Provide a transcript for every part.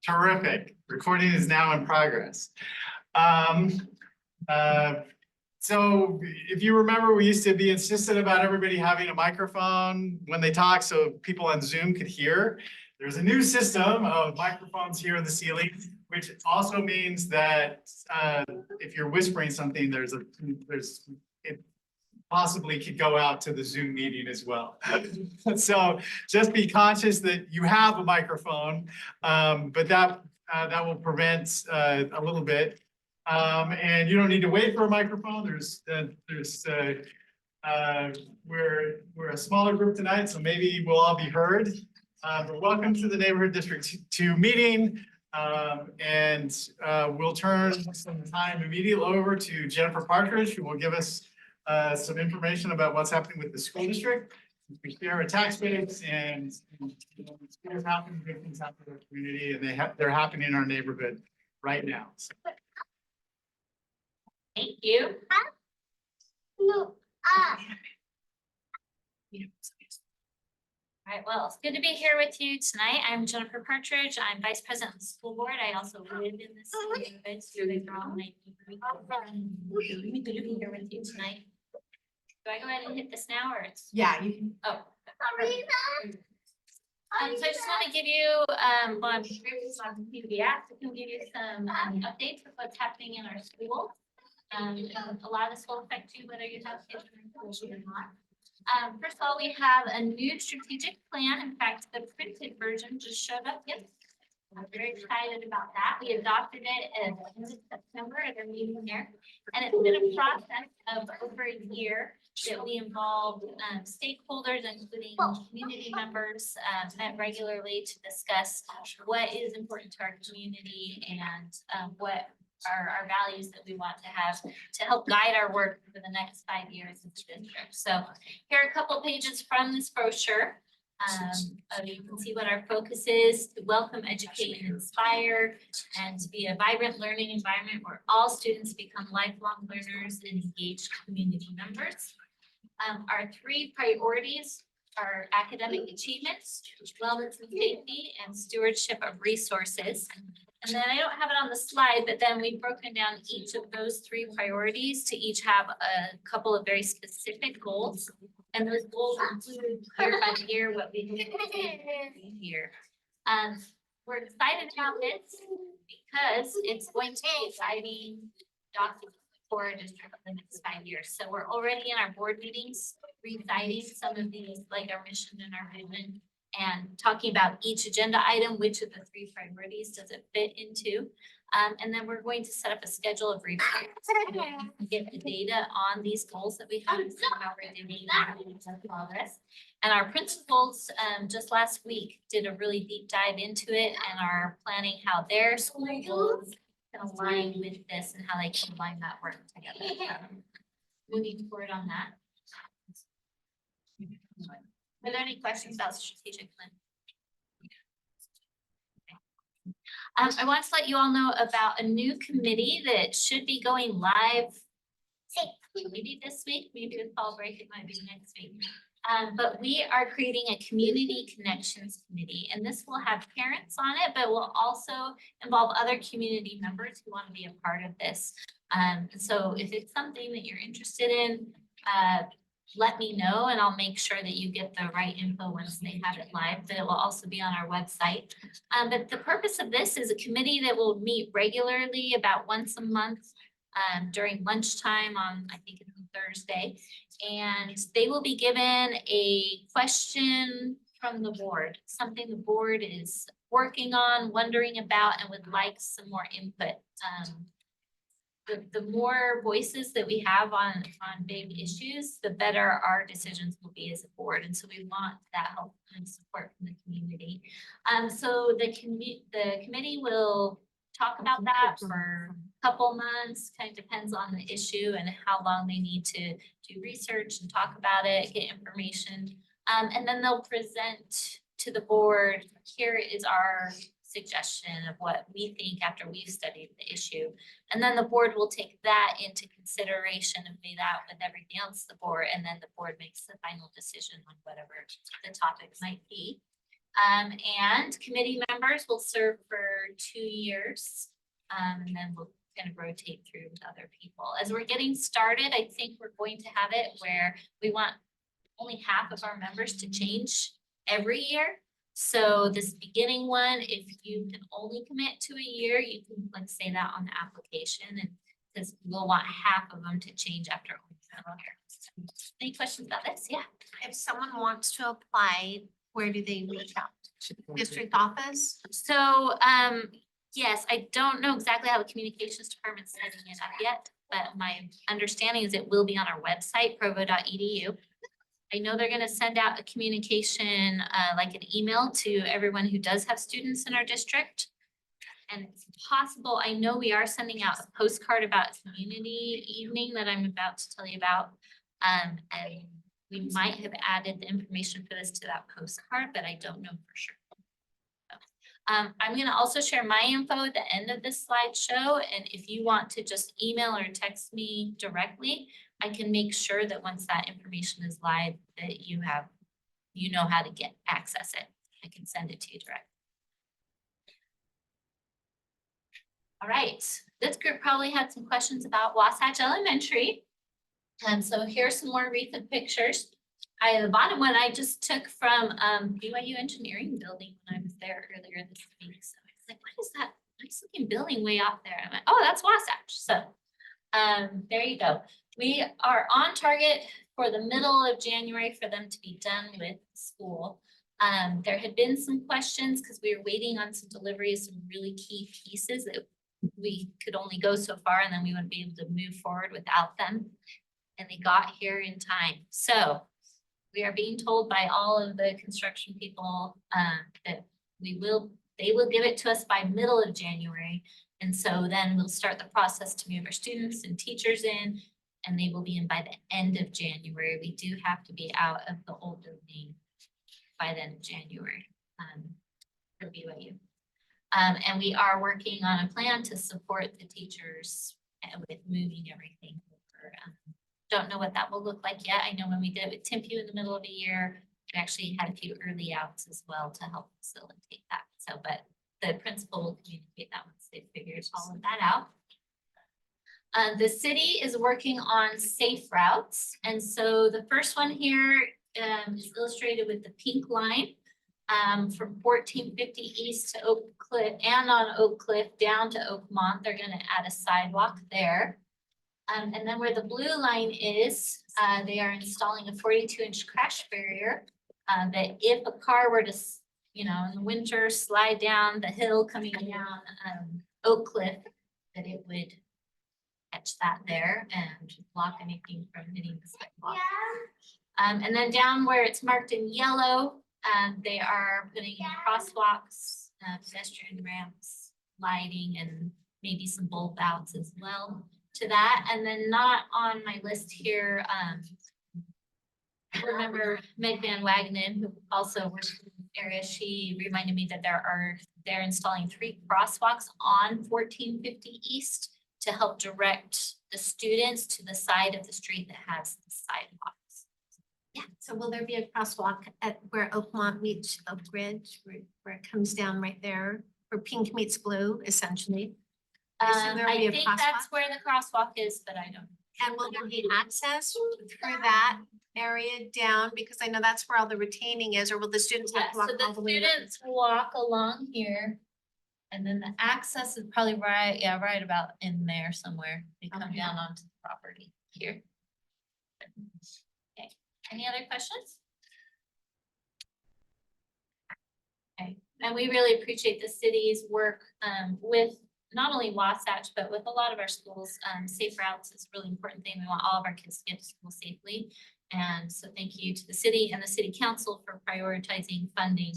Terrific. Recording is now in progress. So if you remember, we used to be insistent about everybody having a microphone when they talk so people on Zoom could hear. There's a new system of microphones here in the ceiling, which also means that if you're whispering something, it possibly could go out to the Zoom meeting as well. So just be conscious that you have a microphone, but that will prevent a little bit. And you don't need to wait for a microphone. We're a smaller group tonight, so maybe we'll all be heard. But welcome to the Neighborhood District 2 meeting. We'll turn some time immediately over to Jennifer Partridge, who will give us some information about what's happening with the school district. We share a tax base, and things happen, good things happen in our community, and they're happening in our neighborhood right now. So. Thank you. All right, well, it's good to be here with you tonight. I'm Jennifer Partridge. I'm Vice President of the School Board. I also live in this neighborhood, so they're all my we could be here with you tonight. Do I go ahead and hit this now, or it's? Yeah, you can. Oh. So I just want to give you, well, I'm briefly on community act. I can give you some updates of what's happening in our school. A lot of this will affect you whether you have kids or not. First of all, we have a new strategic plan. In fact, the printed version just showed up. Yes, I'm very excited about that. We adopted it in September at our meeting there, and it's been a process of over a year that we involved stakeholders, including community members, met regularly to discuss what is important to our community and what are our values that we want to have to help guide our work for the next 5 years in the district. So here are a couple pages from this brochure. You can see what our focus is: to welcome, educate, and inspire, and to be a vibrant learning environment where all students become lifelong learners and engaged community members. Our 3 priorities are academic achievements, wellness and safety, and stewardship of resources. And then I don't have it on the slide, but then we've broken down each of those 3 priorities to each have a couple of very specific goals. And those goals include year by year what we do here. We're excited about this because it's going to be a guiding document for our district for the next 5 years. So we're already in our board meetings reciting some of these, like our mission and our vision, and talking about each agenda item, which of the 3 priorities does it fit into. And then we're going to set up a schedule of reports to get the data on these goals that we have and see how we're doing progress. And our principals just last week did a really deep dive into it and are planning how their school goals can align with this and how they can align that work together. Moving forward on that. Are there any questions about strategic plan? I want to let you all know about a new committee that should be going live maybe this week, maybe with fall break, it might be next week. But we are creating a community connections committee, and this will have parents on it, but will also involve other community members who want to be a part of this. So if it's something that you're interested in, let me know and I'll make sure that you get the right info once they have it live. But it will also be on our website. But the purpose of this is a committee that will meet regularly about once a month during lunchtime on, I think it's Thursday. And they will be given a question from the board, something the board is working on, wondering about, and would like some more input. The more voices that we have on big issues, the better our decisions will be as a board. And so we want that help and support from the community. So the committee will talk about that for a couple months, kind of depends on the issue and how long they need to do research and talk about it, get information. And then they'll present to the board, here is our suggestion of what we think after we've studied the issue. And then the board will take that into consideration and weigh that with everything else the board, and then the board makes the final decision on whatever the topic might be. And committee members will serve for 2 years. And then we'll kind of rotate through with other people. As we're getting started, I think we're going to have it where we want only half of our members to change every year. So this beginning one, if you can only commit to a year, you can like say that on the application, and because we'll want half of them to change after only 1 year. Any questions about this? Yeah. If someone wants to apply, where do they reach out? To the district office? So, yes, I don't know exactly how the communications department's setting it up yet, but my understanding is it will be on our website, provo.edu. I know they're gonna send out a communication, like an email to everyone who does have students in our district. And it's possible, I know we are sending out a postcard about community evening that I'm about to tell you about. And we might have added the information for this to that postcard, but I don't know for sure. I'm gonna also share my info at the end of this slideshow, and if you want to just email or text me directly, I can make sure that once that information is live, that you know how to access it. I can send it to you directly. All right, this group probably had some questions about Wasatch Elementary. And so here's some more recent pictures. The bottom one I just took from BYU Engineering Building when I was there earlier this week. So I was like, what is that nice looking building way off there? I'm like, oh, that's Wasatch. So there you go. We are on target for the middle of January for them to be done with school. There had been some questions because we were waiting on some delivery of some really key pieces that we could only go so far, and then we wouldn't be able to move forward without them. And they got here in time. So we are being told by all of the construction people that they will give it to us by middle of January. And so then we'll start the process to move our students and teachers in, and they will be in by the end of January. We do have to be out of the old building by the end of January for BYU. And we are working on a plan to support the teachers with moving everything over. Don't know what that will look like yet. I know when we did it with Timpu in the middle of the year, we actually had a few early outs as well to help facilitate that. So, but the principal will communicate that once they figure all of that out. The city is working on safe routes. And so the first one here is illustrated with the pink line from 1450 East to Oak Cliff, and on Oak Cliff down to Oakmont. They're going to add a sidewalk there. And then where the blue line is, they are installing a 42-inch crash barrier that if a car were to, in the winter slide down the hill coming down Oak Cliff, that it would catch that there and block anything from hitting the sidewalk. And then down where it's marked in yellow, they are putting in crosswalks, pedestrian ramps, lighting, and maybe some bulb outs as well to that. And then not on my list here, I remember Meg Van Wagenen, who also works in the area, she reminded me that they're installing 3 crosswalks on 1450 East to help direct the students to the side of the street that has the sidewalks. Yeah, so will there be a crosswalk at where Oakmont meets Oak Ridge, where it comes down right there, where pink meets blue, essentially? So there'll be I a think crosswalk? that's where the crosswalk is, but I don't. And will there be access through that area down? Because I know that's where all the retaining is, or will the students have to walk So all the the way? students walk along here. And then the access is probably right about in there somewhere. They come Okay. down onto the property here. Okay, any other questions? Okay, and we really appreciate the city's work with not only Wasatch, but with a lot of our schools. Safe routes is a really important thing. We want all of our kids to get to school safely. And so thank you to the city and the city council for prioritizing funding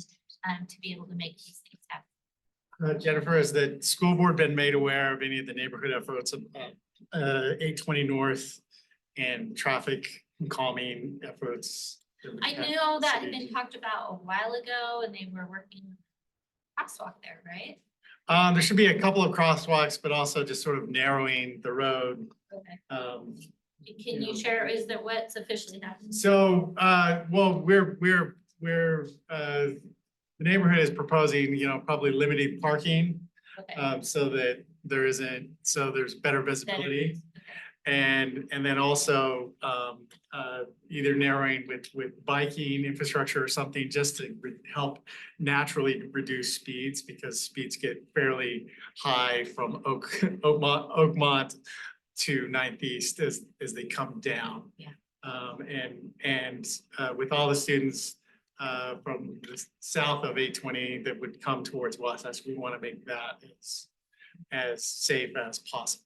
to be able to make these things happen. Jennifer, has the school board been made aware of any of the neighborhood efforts of 820 North and traffic calming efforts? I know that had been talked about a while ago and they were working crosswalk there, right? There should be a couple of crosswalks, but also just sort of narrowing the road. Okay. Can you share, is that what's officially happening? So, well, we're the neighborhood is proposing, probably limited parking, Okay. so that there's better visibility. And then also, either narrowing with biking infrastructure or something, just to help naturally reduce speeds, because speeds get fairly high from Oakmont to 9th East as they come down. Yeah. With all the students from the south of 820 that would come towards Wasatch, we want to make that as safe as possible.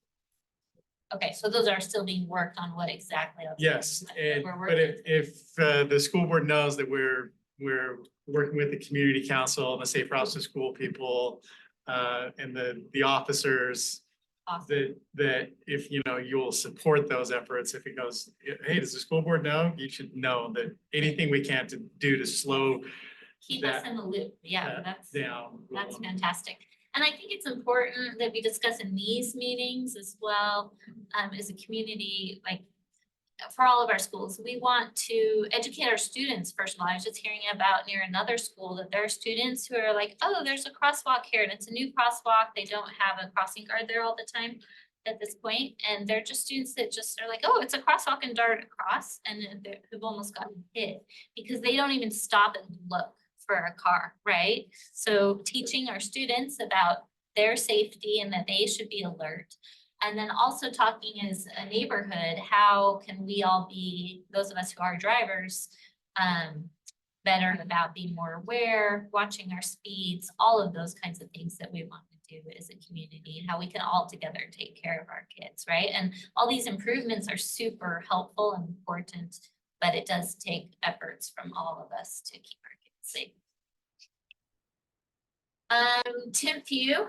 Okay, so those are still being worked on, what exactly? Yes, we're but working. if the school board knows that we're working with the community council and the safe routes to school people and the officers, Awesome. that if you'll support those efforts. If it goes, hey, does the school board know? You should know that anything we can to do to slow Keep us in the loop. Yeah, that down. that's fantastic. And I think it's important that we discuss in these meetings as well, as a community, like for all of our schools, we want to educate our students. First of all, I was just hearing about near another school that there are students who are like, oh, there's a crosswalk here and it's a new crosswalk. They don't have a crossing guard there all the time at this point. And they're just students that just are like, oh, it's a crosswalk, and dart across, and they've almost gotten hit because they don't even stop and look for a car, right? So teaching our students about their safety and that they should be alert. And then also talking as a neighborhood, how can we all be, those of us who are drivers, better about being more aware, watching our speeds, all of those kinds of things that we want to do as a community, and how we can all together take care of our kids, right? And all these improvements are super helpful and important, but it does take efforts from all of us to keep our kids safe. Tip view.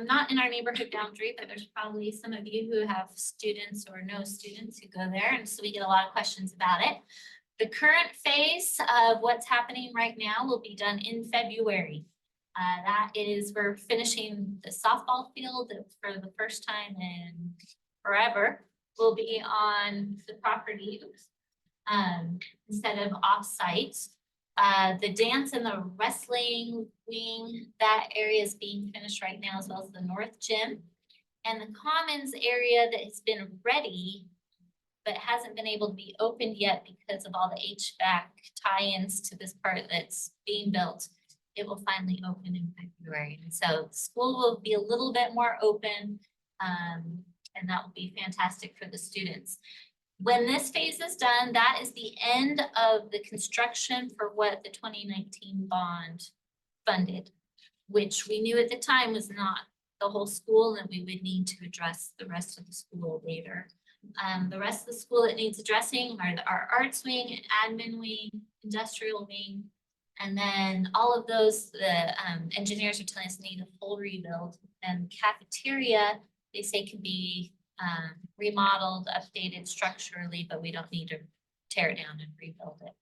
Not in our neighborhood boundary, but there's probably some of you who have students or know students who go there, and so we get a lot of questions about it. The current phase of what's happening right now will be done in February. That is, we're finishing the softball field for the first time in forever. Will be on the property instead of off-site. The dance and the wrestling wing, that area is being finished right now, as well as the north gym. And the commons area that has been ready, but hasn't been able to be opened yet because of all the HVAC tie-ins to this part that's being built, it will finally open in February. And so school will be a little bit more open, and that will be fantastic for the students. When this phase is done, that is the end of the construction for what the 2019 bond funded, which we knew at the time was not the whole school, and we would need to address the rest of the school later. The rest of the school that needs addressing are our arts wing, admin wing, industrial wing, and then all of those, the engineers are telling us need a full rebuild. And cafeteria, they say can be remodeled, updated structurally, but we don't need to tear it down and rebuild it.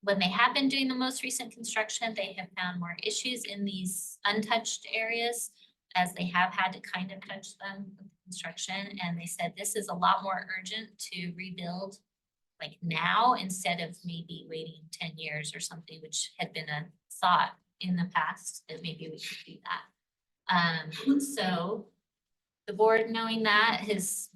When they have been doing the most recent construction, they have found more issues in these untouched areas, as they have had to kind of touch them with construction. And they said this is a lot more urgent to rebuild like now, instead of maybe waiting 10 years or something, which had been a thought in the past that maybe we could do that. So the board, knowing that,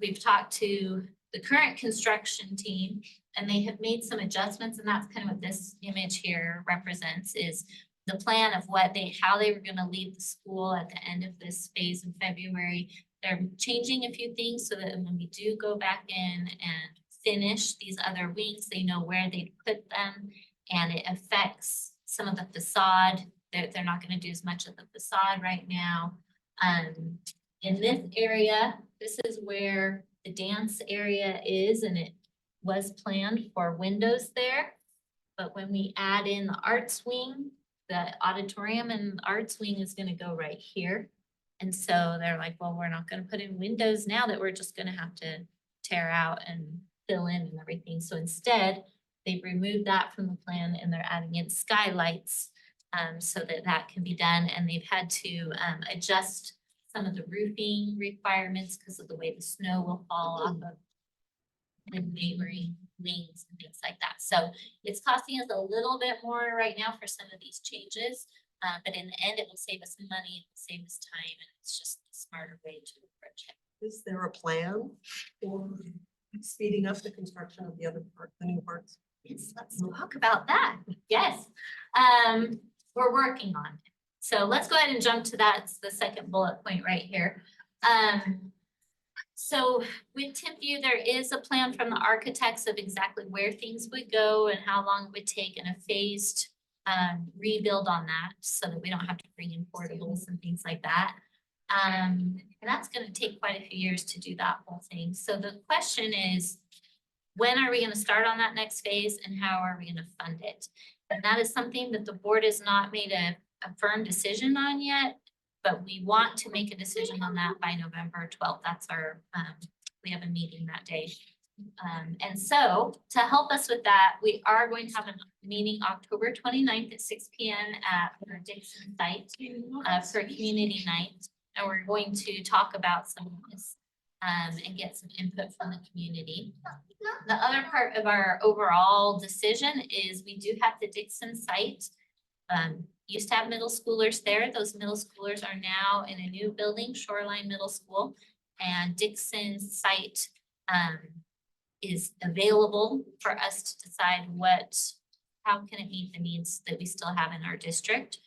we've talked to the current construction team, and they have made some adjustments, and that's kind of what this image here represents, is the plan of how they were going to leave the school at the end of this phase in February. They're changing a few things so that when we do go back in and finish these other wings, they know where they put them, and it affects some of the facade. They're not going to do as much of the facade right now. In this area, this is where the dance area is, and it was planned for windows there. But when we add in the arts wing, the auditorium and the arts wing is going to go right here. And so they're like, well, we're not going to put in windows now, that we're just going to have to tear out and fill in and everything. So instead, they've removed that from the plan, and they're adding in skylights so that can be done. And they've had to adjust some of the roofing requirements because of the way the snow will fall off of the neighboring lanes and things like that. So it's costing us a little bit more right now for some of these changes. But in the end, it will save us money, it will save us time, and it's just a smarter way to approach it. Is there a plan for speeding up the construction of the other part, the new parts? Yes, let's talk about that. Yes, we're working on it. So let's go ahead and jump to that. It's the second bullet point right here. So with Timpview, there is a plan from the architects of exactly where things would go and how long it would take in a phased rebuild on that, so that we don't have to bring in portables and things like that. And that's going to take quite a few years to do that whole thing. So the question is, when are we going to start on that next phase and how are we going to fund it? And that is something that the board has not made a firm decision on yet, but we want to make a decision on that by November 12th. That's our, we have a meeting that day. And so to help us with that, we are going to have a meeting October 29th at 6 p.m. at our Dixon site for community night. And we're going to talk about some of this and get some input from the community. The other part of our overall decision is we do have the Dixon site. Used to have middle schoolers there. Those middle schoolers are now in a new building, Shoreline Middle School, and Dixon's site is available for us to decide how can it meet the needs that we still have in our district.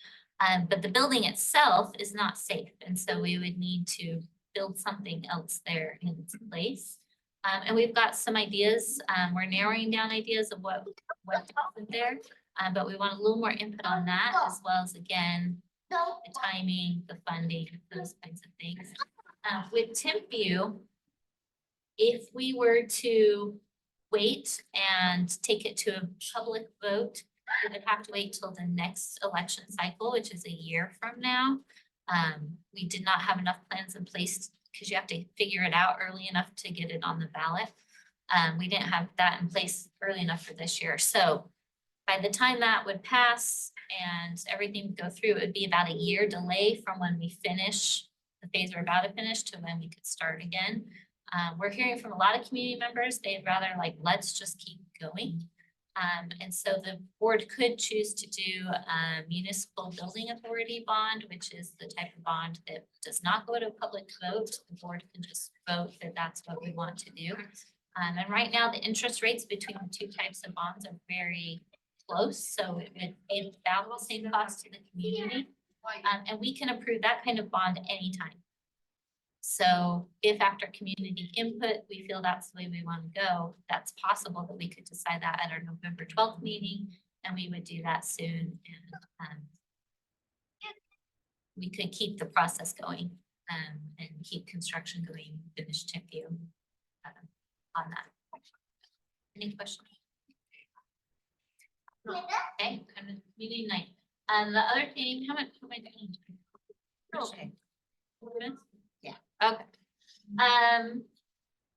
But the building itself is not safe. And so we would need to build something else there in its place. And we've got some ideas. We're narrowing down ideas of what to put there. But we want a little more input on that, as well as, again, the timing, the funding, those kinds of things. With Timpview, if we were to wait and take it to a public vote, we would have to wait till the next election cycle, which is a year from now. We did not have enough plans in place because you have to figure it out early enough to get it on the ballot. We didn't have that in place early enough for this year. So by the time that would pass and everything would go through, it would be about a year delay from when we finish the phase we're about to finish to when we could start again. We're hearing from a lot of community members, they'd rather let's just keep going. And so the board could choose to do a municipal building authority bond, which is the type of bond that does not go to a public vote. The board can just vote that that's what we want to do. And right now the interest rates between the two types of bonds are very close. So it would be about the same cost to the community. And we can approve that kind of bond anytime. So if after community input, we feel that's the way we want to go, that's possible that we could decide that at our November 12th meeting, and we would do that soon. And we could keep the process going and keep construction going, finish Timpview on that. Any questions? Okay, kind of meeting night. And the other thing, how much am I doing? Okay. 4 minutes? Yeah. Okay.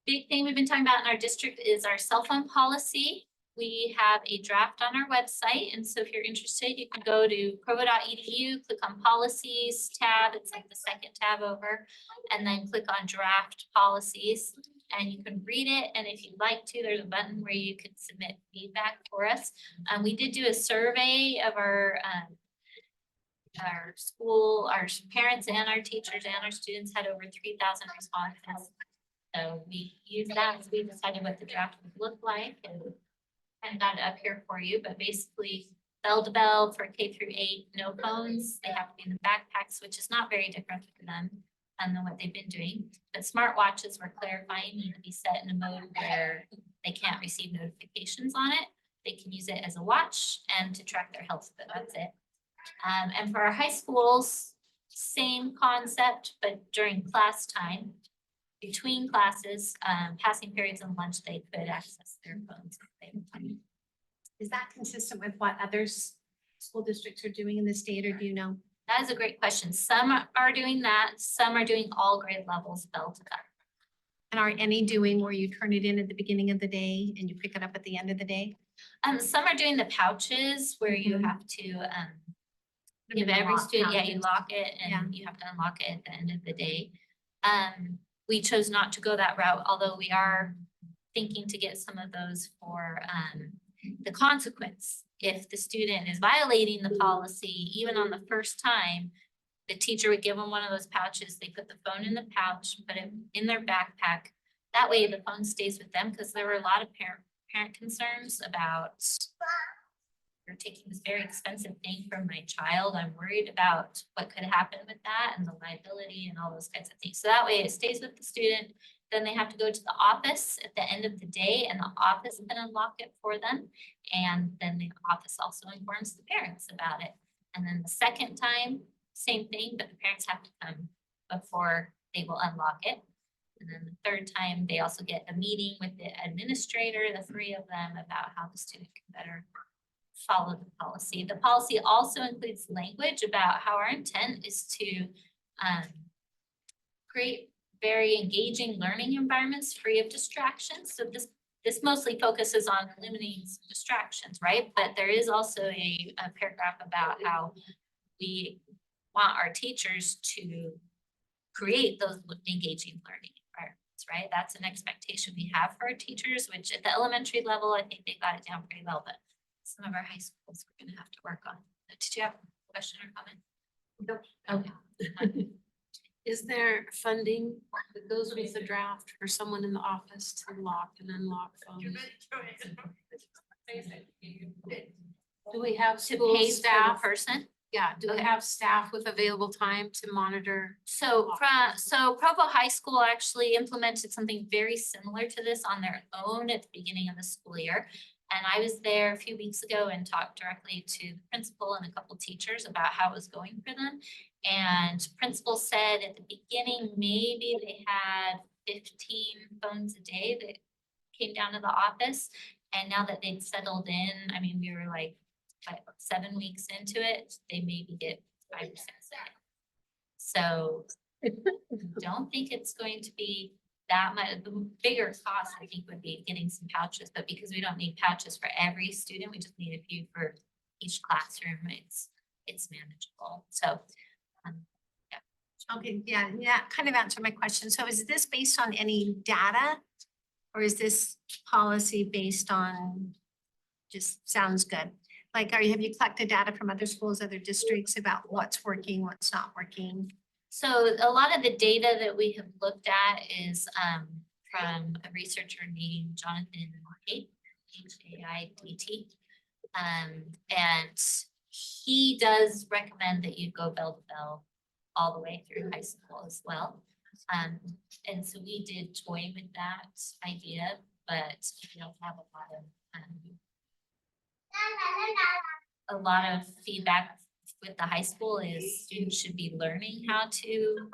Big thing we've been talking about in our district is our cell phone policy. We have a draft on our website. And so if you're interested, you can go to provo.edu, click on policies tab. It's like the second tab over, and then click on draft policies. And you can read it. And if you'd like to, there's a button where you can submit feedback for us. We did do a survey of our school, our parents and our teachers and our students had over 3,000 responses. So we used that as we decided what the draft would look like, and got it up here for you. But basically, bell to bell for K-8, no phones. They have to be in the backpacks, which is not very different for them than what they've been doing. But smartwatches, we're clarifying, need to be set in a mode where they can't receive notifications on it. They can use it as a watch and to track their health, but that's it. And for our high schools, same concept, but during class time, between classes, passing periods and lunch, they could access their phones. Is that consistent with what others school districts are doing in the state, or do you know? That is a great question. Some are doing that. Some are doing all grade levels bell to bell. And are any doing where you turn it in at the beginning of the day and you pick it up at the end of the day? Some are doing the pouches where you have to give every student, you lock it and you have to unlock it at the end of the day. We chose not to go that route, although we are thinking to get some of those for the consequence. If the student is violating the policy, even on the first time, the teacher would give them one of those pouches. They put the phone in the pouch, put it in their backpack. That way the phone stays with them, because there were a lot of parent concerns about, you're taking this very expensive thing from my child. I'm worried about what could happen with that and the liability and all those kinds of things. So that way it stays with the student. Then they have to go to the office at the end of the day, and the office can unlock it for them. And then the office also informs the parents about it. And then the second time, same thing, but the parents have to come before they will unlock it. And then the third time, they also get a meeting with the administrator, the three of them, about how the student can better follow the policy. The policy also includes language about how our intent is to create very engaging learning environments free of distractions. So this mostly focuses on eliminating distractions, right? But there is also a paragraph about how we want our teachers to create those engaging learning environments, right? That's an expectation we have for our teachers, which at the elementary level, I think they got it down pretty well, but some of our high schools we're gonna have to work on. Did you have a question or comment? Okay. Is there funding that goes with the draft for someone in the office to lock and unlock phones? Do we have To school pay for the staff? person? Yeah, do we Okay. have staff with available time to monitor? So Provo High School actually implemented something very similar to this on their own at the beginning of the school year. And I was there a few weeks ago and talked directly to the principal and a couple teachers about how it was going for them. And principal said at the beginning, maybe they had 15 phones a day that came down to the office. And now that they'd settled in, I mean, we were like 7 weeks into it, they maybe get 5 or 6 a day. So don't think it's going to be that much. The bigger cost, I think, would be getting some pouches, but because we don't need pouches for every student, we just need a few for each classroom. It's manageable. So, Okay, yeah, kind of answered my question. So is this based on any data? Or is this policy based on, just sounds good? Like, have you collected data from other schools, other districts about what's working, what's not working? So a lot of the data that we have looked at is from a researcher named Jonathan Haidt, H-A-I-D-T. And he does recommend that you go bell to bell all the way through high school as well. And so we did toy with that idea, but we don't have a lot of feedback with the high school is students should be learning how to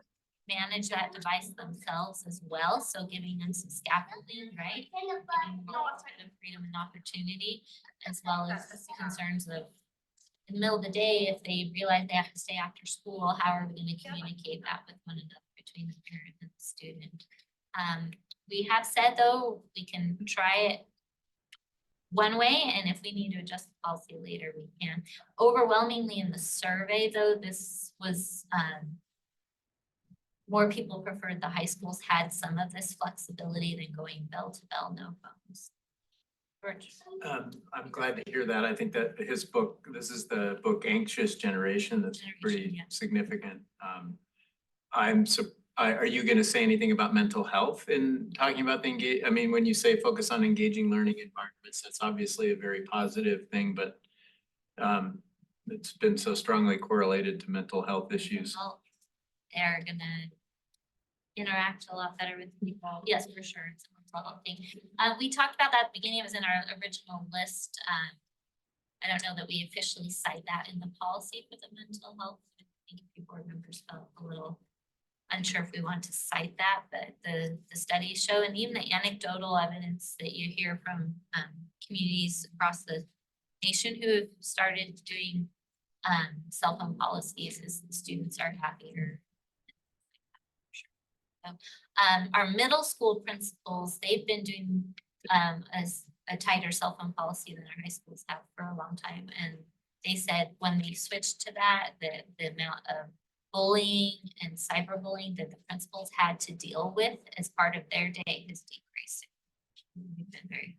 manage that device themselves as well. So giving them some scaffolding, right? Giving them a little bit of freedom and opportunity, as well as concerns of in the middle of the day, if they realize they have to stay after school, how are we going to communicate that with one another between the parent and the student? We have said though, we can try it one way, and if we need to adjust the policy later, we can. Overwhelmingly in the survey though, this was more people preferred the high schools had some of this flexibility than going bell to bell, no phones. George? I'm glad to hear that. I think that his book, this is the book Anxious Generation, that's pretty Yeah. significant. Are you gonna say anything about mental health in talking about I mean, when you say focus on engaging learning environments, that's obviously a very positive thing, but it's been so strongly correlated to mental health issues. Well, they're gonna interact a lot better with people. Yes, for sure. It's a mental health thing. We talked about that at the beginning. It was in our original list. I don't know that we officially cite that in the policy for the mental health. I think a few board members felt a little unsure if we want to cite that, but the studies show, and even the anecdotal evidence that you hear from communities across the nation who have started doing cell phone policies is the students are happier. Our middle school principals, they've been doing a tighter cell phone policy than our high schools have for a long time. And they said when they switched to that, the amount of bullying and cyberbullying that the principals had to deal with as part of their day has decreased. We've been very.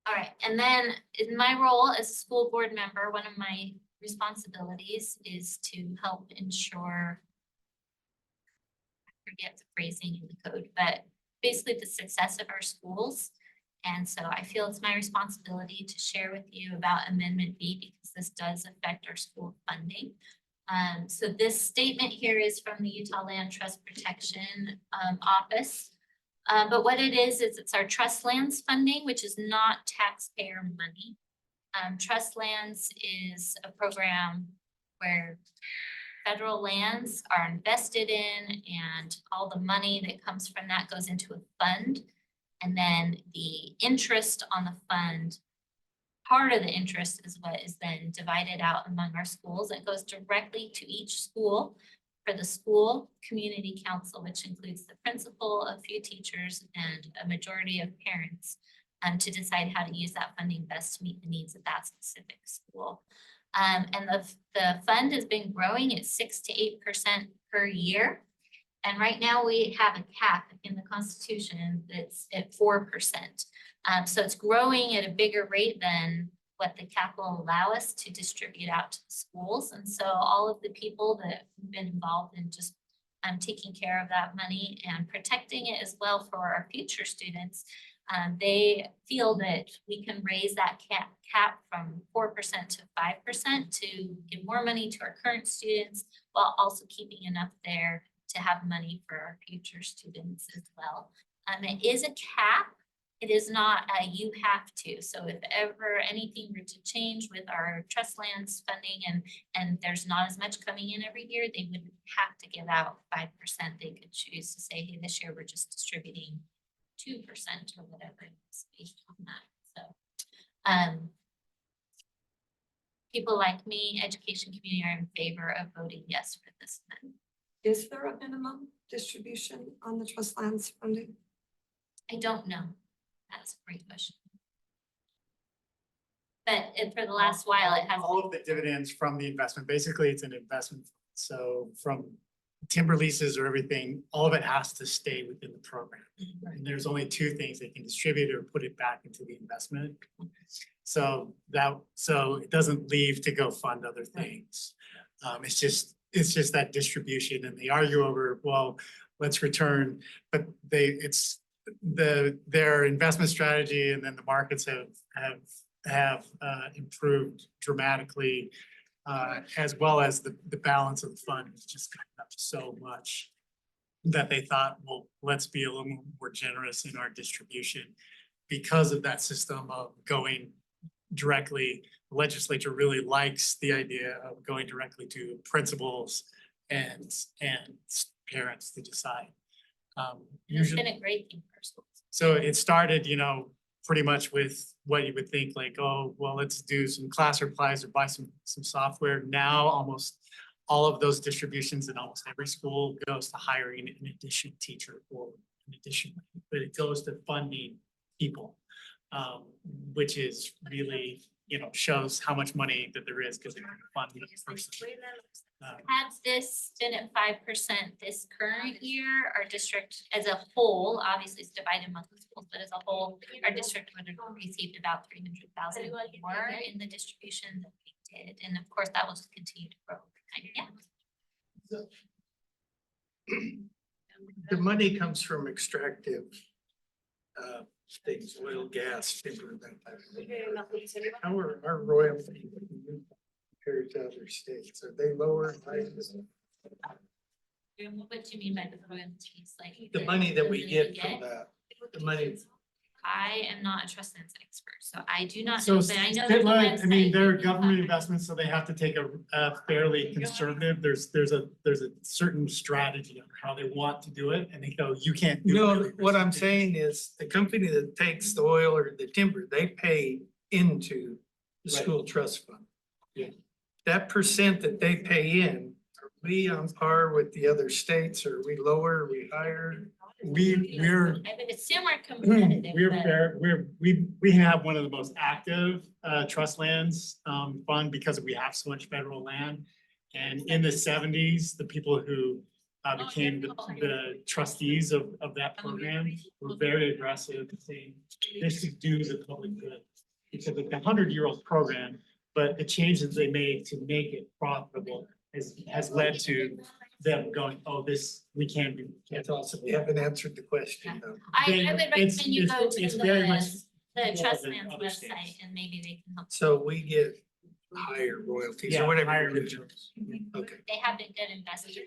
All right, and then in my role as a school board member, one of my responsibilities is to help ensure. I forget the phrasing in the code, but basically the success of our schools. And so I feel it's my responsibility to share with you about Amendment B because this does affect our school funding. So this statement here is from the Utah Land Trust Protection Office. But what it is it's our trust lands funding, which is not taxpayer money. Trust lands is a program where federal lands are invested in and all the money that comes from that goes into a fund. And then the interest on the fund, part of the interest is what is then divided out among our schools. It goes directly to each school for the school community council, which includes the principal, a few teachers, and a majority of parents to decide how to use that funding best to meet the needs of that specific school. And the fund has been growing at 6 to 8% per year. And right now we have a cap in the Constitution that's at 4%. So it's growing at a bigger rate than what the cap will allow us to distribute out to the schools. And so all of the people that have been involved in just taking care of that money and protecting it as well for our future students, they feel that we can raise that cap from 4% to 5% to give more money to our current students while also keeping enough there to have money for our future students as well. It is a cap. It is not a you have to. So if ever anything were to change with our trust lands funding and there's not as much coming in every year, they wouldn't have to give out 5%. They could choose to say, hey, this year we're just distributing 2% or whatever it is based on that. So people like me, education community are in favor of voting yes for this amendment. Is there a minimum distribution on the trust lands funding? I don't know. That's a great question. But for the last while, it has. All of the dividends from the investment, basically it's an investment. So from timber leases or everything, all of it has to stay within the program. And there's only two things they can distribute or put it back into the investment. So it doesn't leave to go fund other things. It's just that distribution, and they argue over, well, let's return, but it's their investment strategy, and then the markets have improved dramatically, as well as the balance of the fund is just coming up so much that they thought, well, let's be a little more generous in our distribution because of that system of going directly. The legislature really likes the idea of going directly to principals and parents to decide. It's been a great thing for schools. So it started, pretty much with what you would think like, oh, well, let's do some class replies or buy some software. Now almost all of those distributions in almost every school goes to hiring an additional teacher or an additional, but it goes to funding people, which is really, shows how much money that there is because they're funding a person. Had this been at 5% this current year, our district as a whole, obviously it's divided among the schools, but as a whole, our district would have received about 300,000 more in the distribution that we did. And of course, that will just continue to grow. Yeah. The money comes from extractive things, oil, gas, timber, that type of thing. How are our royalty compared to other states? Are they lower? What do you mean by the royalties? Like The money that we get from that, the money. I am not a trust lands expert, so I do not So know, but I know there's a Stitland, they're website. government investments, so they have to take a fairly conservative, there's a certain strategy on how they want to do it, and they go, you can't do No, it. what I'm saying is the company that takes the oil or the timber, they pay into the Right. school trust fund. Yeah. That percent that they pay in, are we on par with the other states? Are we lower? Are we higher? We're I would assume we're competitive, we're but fair, we have one of the most active trust lands fund because we have so much federal land. And in the 70s, the people who became the trustees of that program, were very aggressive, saying this should do the public good. Because it's a 100-year-old program, but the changes they made to make it profitable has led to them going, oh, this, we can't do. That's also, we haven't answered the question though. I Then would it's- recommend you it's- go to it's very much the more trust than land's other website states. and maybe they can help. So we get higher royalties Yeah, or whatever. higher it is. returns. Okay. They have been good investors.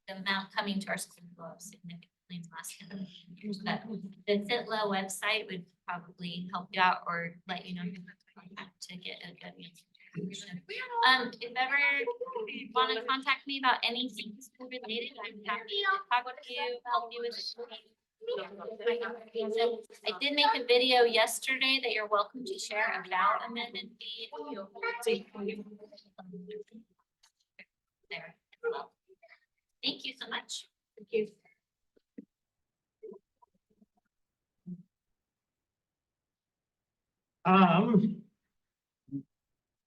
The amount coming to our school will go up significantly in the last 10 years, but the Fitla website would probably help you out or let you know who to contact to get a good answer. If ever you want to contact me about anything school related, I'm happy to talk with you, help you with it. I did make a video yesterday that you're welcome to share about amendment B. There. Thank you so much. Thank you.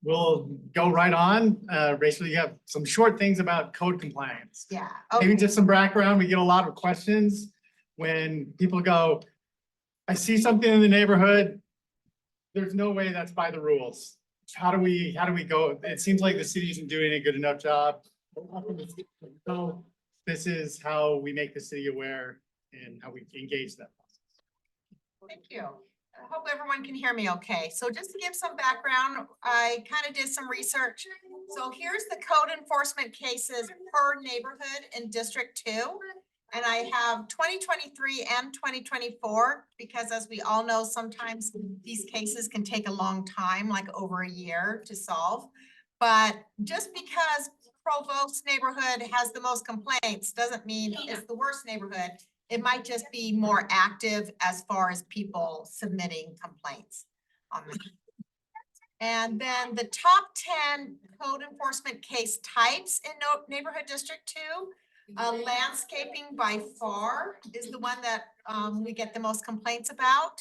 We'll go right on. Rachel, you have some short things about code compliance. Yeah. Maybe just some background. We get a lot of questions when people go, I see something in the neighborhood. There's no way that's by the rules. How do we go? It seems like the city isn't doing a good enough job. So this is how we make the city aware and how we engage that process. Thank you. I hope everyone can hear me okay. So just to give some background, I kind of did some research. So here's the code enforcement cases per neighborhood in District 2. And I have 2023 and 2024, because as we all know, sometimes these cases can take a long time, like over a year to solve. But just because Provost Neighborhood has the most complaints doesn't mean it's the worst neighborhood. It might just be more active as far as people submitting complaints on that. And then the top 10 code enforcement case types in Neighborhood District 2. Landscaping by far is the one that we get the most complaints about.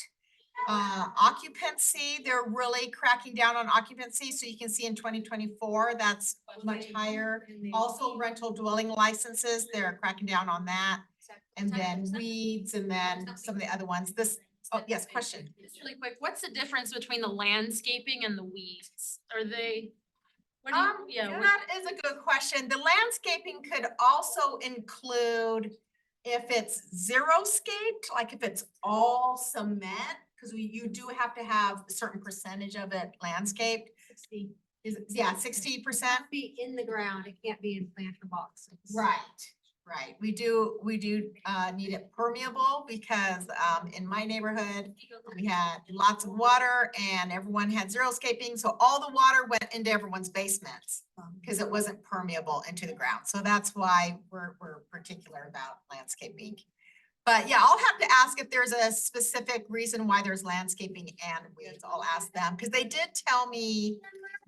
Occupancy, they're really cracking down on occupancy. So you can see in 2024, that's much higher. Also rental dwelling licenses, they're cracking down on that. And then weeds, and then some of the other ones. Oh, yes, question. Just really quick, what's the difference between the landscaping and the weeds? Are they? What do you, yeah, what- That is a good question. The landscaping could also include if it's xeriscaped, like if it's all cement, because you do have to have a certain percentage of it landscaped. 60. Yeah, 60%. Be in the ground, it can't be in planter boxes. Right. We do need it permeable because in my neighborhood, we had lots of water and everyone had xeriscaping. So all the water went into everyone's basements because it wasn't permeable into the ground. So that's why we're particular about landscaping. But yeah, I'll have to ask if there's a specific reason why there's landscaping and weeds. I'll ask them because they did tell me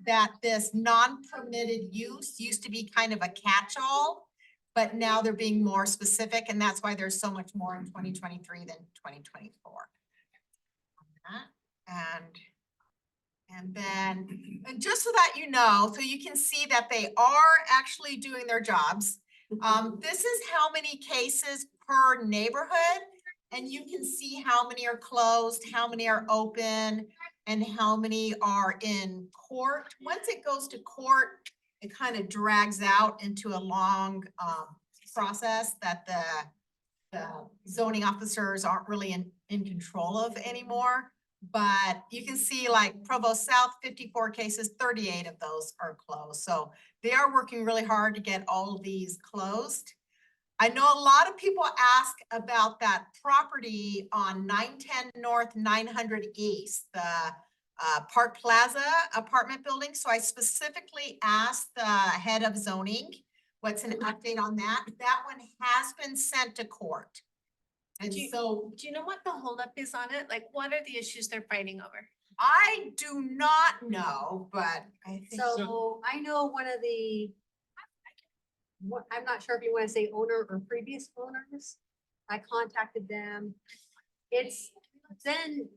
that this non-permitted use used to be kind of a catch-all. But now they're being more specific, and that's why there's so much more in 2023 than 2024. And then, and just so that you know, so you can see that they are actually doing their jobs. This is how many cases per neighborhood, and you can see how many are closed, how many are open, and how many are in court. Once it goes to court, it kind of drags out into a long process that the zoning officers aren't really in control of anymore. But you can see like Provo South, 54 cases, 38 of those are closed. So they are working really hard to get all of these closed. I know a lot of people ask about that property on 910 North, 900 East, the Park Plaza apartment building. So I specifically asked the head of zoning, what's an update on that? That one has been sent to court. And so Do you know what the holdup is on it? Like, what are the issues they're fighting over? I do not know, but I think. So I know one of the, I'm not sure if you want to say owner or previous owners. I contacted them. It's then,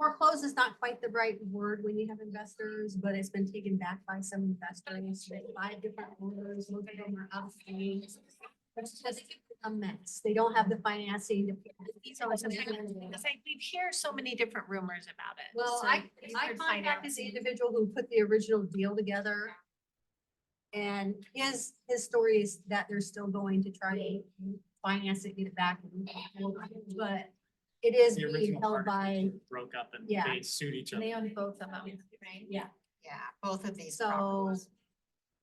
foreclose is not quite the right word when you have investors, but it's been taken back by some investors. They buy different owners, most of them are upstate. It's just a mess. They don't have the financing to. So it's like, we hear so many different rumors about it. Well, So I we've contacted heard the financing. individual who put the original deal together. And his story is that they're still going to try to finance it, get it back. But it is The being original held by, partnership broke up and Yeah. they sued each other. They own both of them, right? yeah. Yeah, both of these So properties.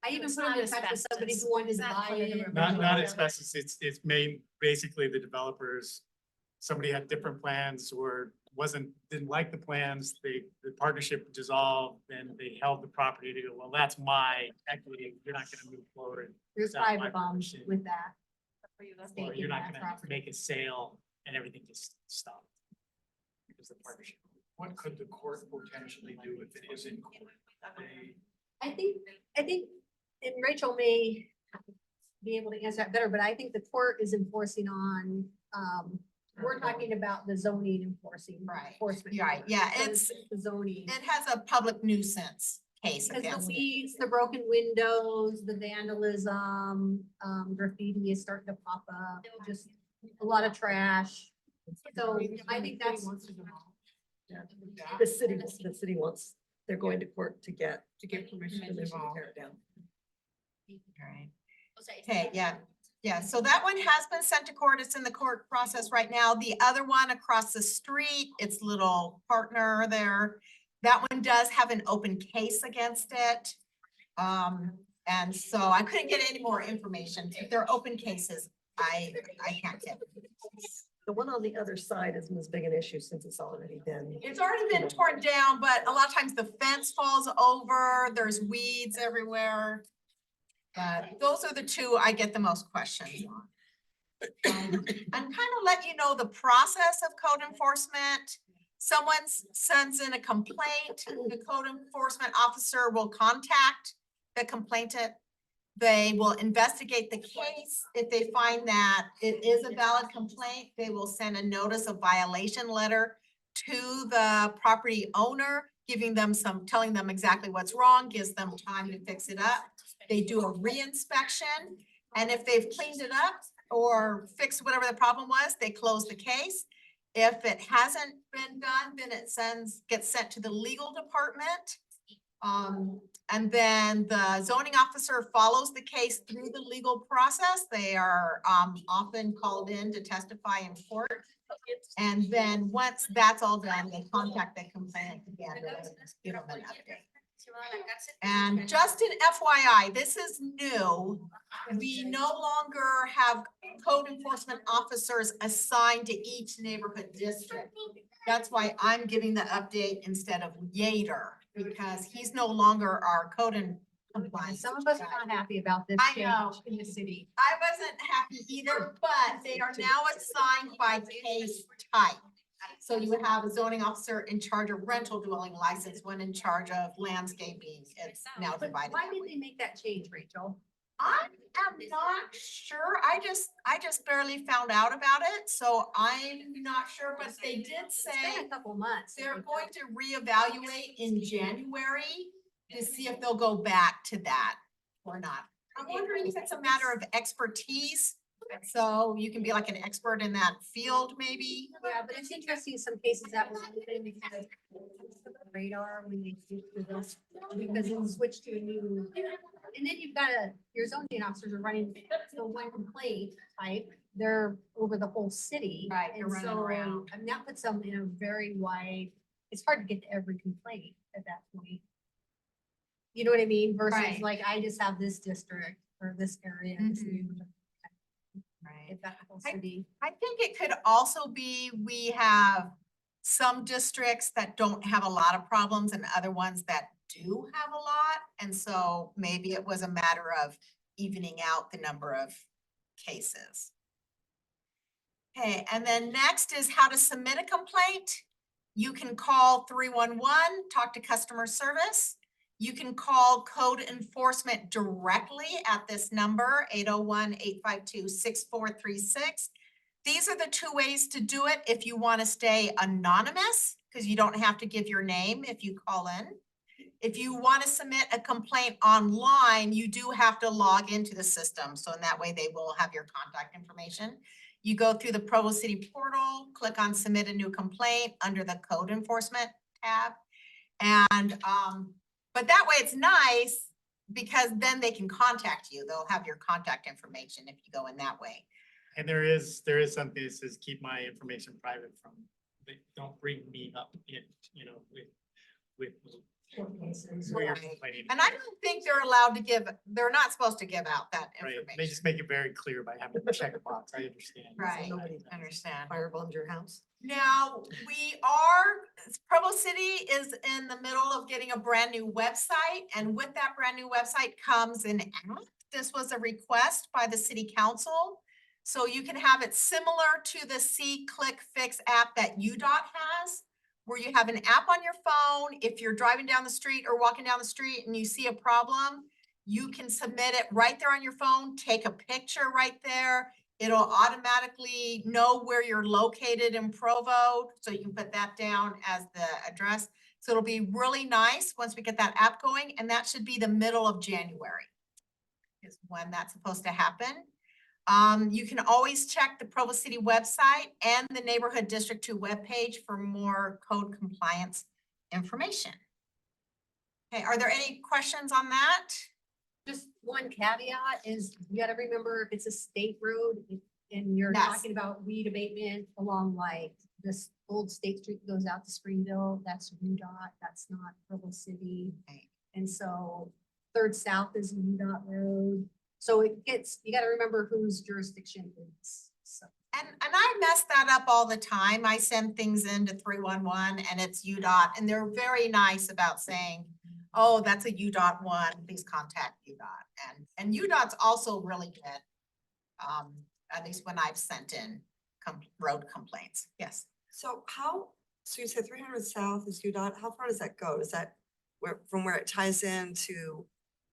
I even It's put him not in touch with somebody asbestos. who wanted Is to that buy part of the it. rumor? Not asbestos, it's made, basically the developers, somebody had different plans or didn't like the plans, the partnership dissolved, and they held the property to go, well, that's my equity, you're not gonna move forward. There's without 5 my of them permission. with that. Or you're not gonna Property. make a sale and everything just stopped. Because the partnership. What could the court potentially do if it is in court? I think, and Rachel may be able to answer that better, but I think the court is enforcing on, we're talking about the zoning enforcement. Right, yeah, So it's, the zoning. it has a public nuisance case Because the against it. weeds, the broken windows, the vandalism, graffiti is starting to pop up, just a lot of trash. So I think that's. The city wants, they're going to court to get permission to tear it down. Right. Okay, yeah, so that one has been sent to court. It's in the court process right now. The other one across the street, its little partner there, that one does have an open case against it. And so I couldn't get any more information. If they're open cases, I can't get. The one on the other side isn't as big an issue since it's already been. It's already been torn down, but a lot of times the fence falls over, there's weeds everywhere. But those are the two I get the most questions on. And kind of let you know the process of code enforcement. Someone sends in a complaint, the code enforcement officer will contact the complainant. They will investigate the case. If they find that it is a valid complaint, they will send a notice of violation letter to the property owner, telling them exactly what's wrong, gives them time to fix it up. They do a re-inspection, and if they've cleaned it up or fixed whatever the problem was, they close the case. If it hasn't been done, then it gets sent to the legal department. And then the zoning officer follows the case through the legal process. They are often called in to testify in court. And then once that's all done, they contact the complainant again to give them an update. And just an FYI, this is new. We no longer have code enforcement officers assigned to each neighborhood district. That's why I'm giving the update instead of Yater, because he's no longer our code and compliance. Some of us are not happy about this I change know. in the city. I wasn't happy either, but they are now assigned by case type. So you would have a zoning officer in charge of rental dwelling license, one in charge of landscaping. It's now But divided. why that did way. they make that change, Rachel? I am not sure. I just barely found out about it, so I'm not sure, but they did It's been say a couple months. they're going to reevaluate in January to see if they'll go back to that or not. I'm wondering if it's a matter of expertise, so you can be like an expert in that field, maybe. Yeah, but it's interesting, some cases that were open because radar when they switched to this, because it switched to a new. And then you've got your zoning officers are running the one complaint type, they're over the whole city. Right, they're And running so, around. and that puts them in a very wide, it's hard to get to every complaint at that point. You know what I mean? Versus Right. like, I just have this district or this area. This Mhm. neighborhood. Right. If that whole city. I think it could also be, we have some districts that don't have a lot of problems and other ones that do have a lot. And so maybe it was a matter of evening out the number of cases. Okay, and then next is how to submit a complaint. You can call 311, talk to customer service. You can call code enforcement directly at this number, 801-852-6436. These are the two ways to do it if you want to stay anonymous, because you don't have to give your name if you call in. If you want to submit a complaint online, you do have to log into the system. So in that way, they will have your contact information. You go through the Provo City portal, click on submit a new complaint under the code enforcement tab. And, but that way it's nice because then they can contact you. They'll have your contact information if you go in that way. And there is something that says keep my information private from, they don't bring me up in, with. Right. And I don't think they're allowed to give, they're not supposed to give out that Right, they information. just make it very clear by having to check a box, I understand. Right, Nobody understand. firebombed your house. Now, Provo City is in the middle of getting a brand new website, and with that brand new website comes an app. This was a request by the city council. So you can have it similar to the See, Click, Fix app that UDOT has, where you have an app on your phone. If you're driving down the street or walking down the street and you see a problem, you can submit it right there on your phone, take a picture right there. It'll automatically know where you're located in Provo, so you can put that down as the address. So it'll be really nice once we get that app going, and that should be the middle of January is when that's supposed to happen. You can always check the Provo City website and the Neighborhood District 2 webpage for more code compliance information. Okay, are there any questions on that? Just one caveat is you gotta remember if it's a state road and you're Yes. talking about weed abatement along like this old State Street that goes out to Springville, that's UDOT, that's not Provo City. Right. And so Third South is a UDOT road. So it gets, you gotta remember whose jurisdiction it is, so. And I mess that up all the time. I send things into 311 and it's UDOT, and they're very nice about saying, oh, that's a UDOT one, please contact UDOT. And UDOT's also really good. At least when I've sent in road complaints. Yes. So you said 300 South is UDOT, how far does that go? Is that from where it ties into,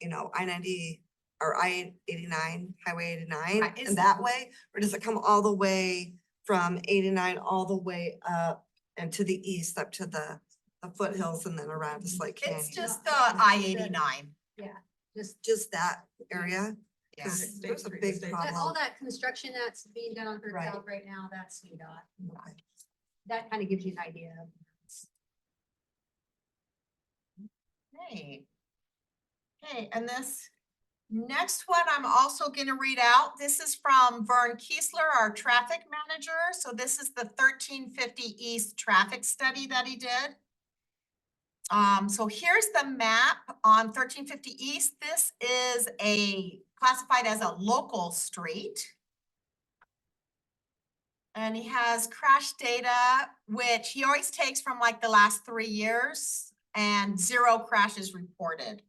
I-90 or I-89, Highway 89 Right, and that way? Or does it come all the way from 89 all the way up and to the east, up to the foothills and then around to Slate Canyon? It's just the I-89. Just that area? Yeah. 'Cause there's a big All problem. that construction that's being done on Third Right. South right now, that's UDOT. Okay. That kind of gives you an idea. Okay. Okay, and this next one, I'm also gonna read out. This is from Vern Kiesler, our traffic manager. So this is the 1350 East traffic study that he did. So here's the map on 1350 East. This is classified as a local street. And he has crash data, which he always takes from like the last 3 years, and 0 crashes reported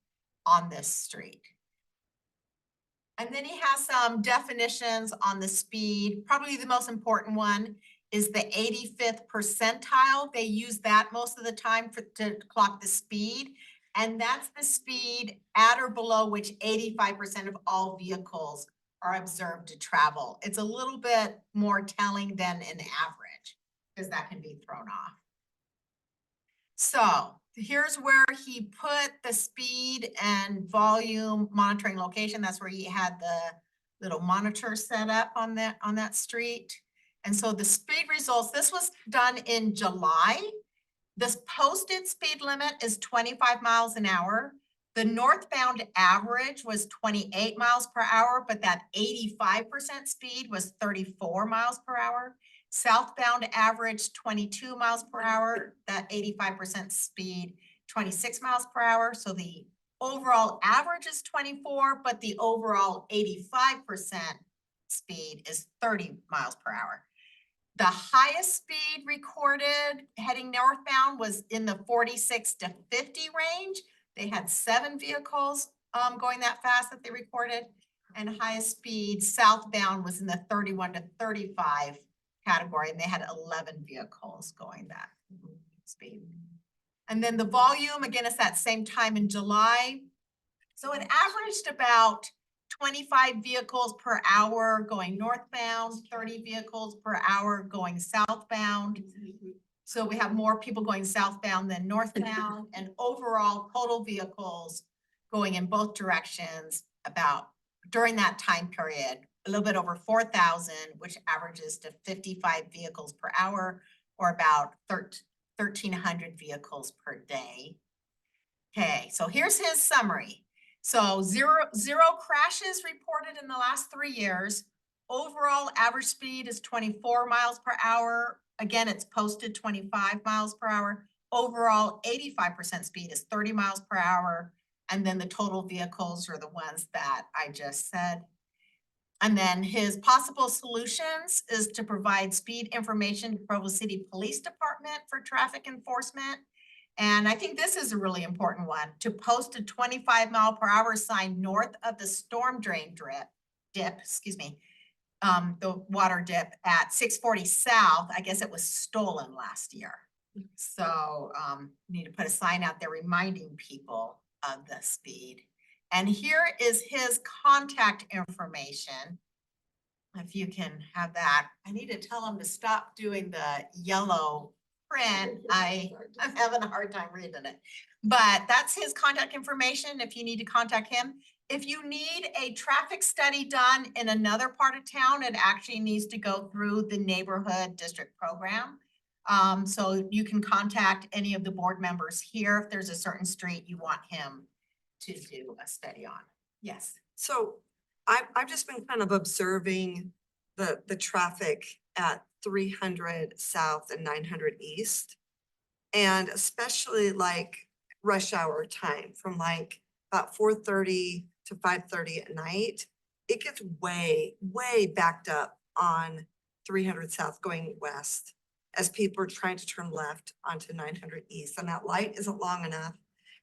on this street. And then he has some definitions on the speed. Probably the most important one is the 85th percentile. They use that most of the time to clock the speed. And that's the speed at or below which 85% of all vehicles are observed to travel. It's a little bit more telling than an average, because that can be thrown off. So here's where he put the speed and volume monitoring location. That's where he had the little monitor set up on that street. And so the speed results, this was done in July. This posted speed limit is 25 miles an hour. The northbound average was 28 miles per hour, but that 85% speed was 34 miles per hour. Southbound average 22 miles per hour, that 85% speed, 26 miles per hour. So the overall average is 24, but the overall 85% speed is 30 miles per hour. The highest speed recorded heading northbound was in the 46 to 50 range. They had 7 vehicles going that fast that they recorded. And highest speed southbound was in the 31 to 35 category, and they had 11 vehicles going that speed. And then the volume, again, it's that same time in July. So it averaged about 25 vehicles per hour going northbound, 30 vehicles per hour going southbound. So we have more people going southbound than northbound, and overall total vehicles going in both directions about, during that time period, a little bit over 4,000, which averages to 55 vehicles per hour, or about 1,300 vehicles per day. Okay, so here's his summary. So zero crashes reported in the last 3 years. Overall average speed is 24 miles per hour. Again, it's posted 25 miles per hour. Overall 85% speed is 30 miles per hour. And then the total vehicles are the ones that I just said. And then his possible solutions is to provide speed information to Provo City Police Department for traffic enforcement. And I think this is a really important one, to post a 25-mile-per-hour sign north of the storm drain dip, the water dip at 640 South. I guess it was stolen last year. So need to put a sign out there reminding people of the speed. And here is his contact information. If you can have that. I need to tell him to stop doing the yellow print. I'm having a hard time reading it. But that's his contact information if you need to contact him. If you need a traffic study done in another part of town, it actually needs to go through the neighborhood district program. So you can contact any of the board members here if there's a certain street you want him to do a study on. Yes. So I've just been kind of observing the traffic at 300 South and 900 East. And especially like rush hour time from like about 4:30 to 5:30 at night, it gets way backed up on 300 South going west as people are trying to turn left onto 900 East. And that light isn't long enough.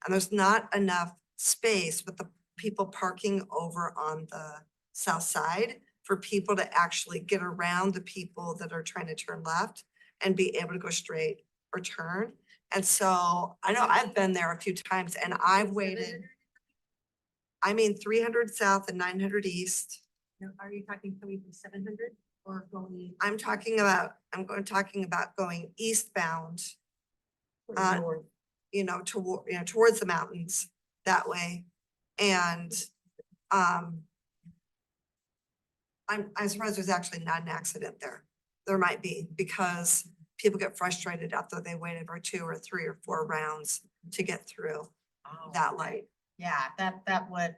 And there's not enough space with the people parking over on the south side for people to actually get around the people that are trying to turn left and be able to go straight or turn. And so I know I've been there a few times and I've waited. I mean, 300 South and 900 East. Are you talking coming from 700 or going? I'm talking about going eastbound, towards the mountains that way. And I'm surprised there's actually not an accident there. There might be, because people get frustrated after they waited for 2 or 3 or 4 rounds to get through that light. Yeah, that would,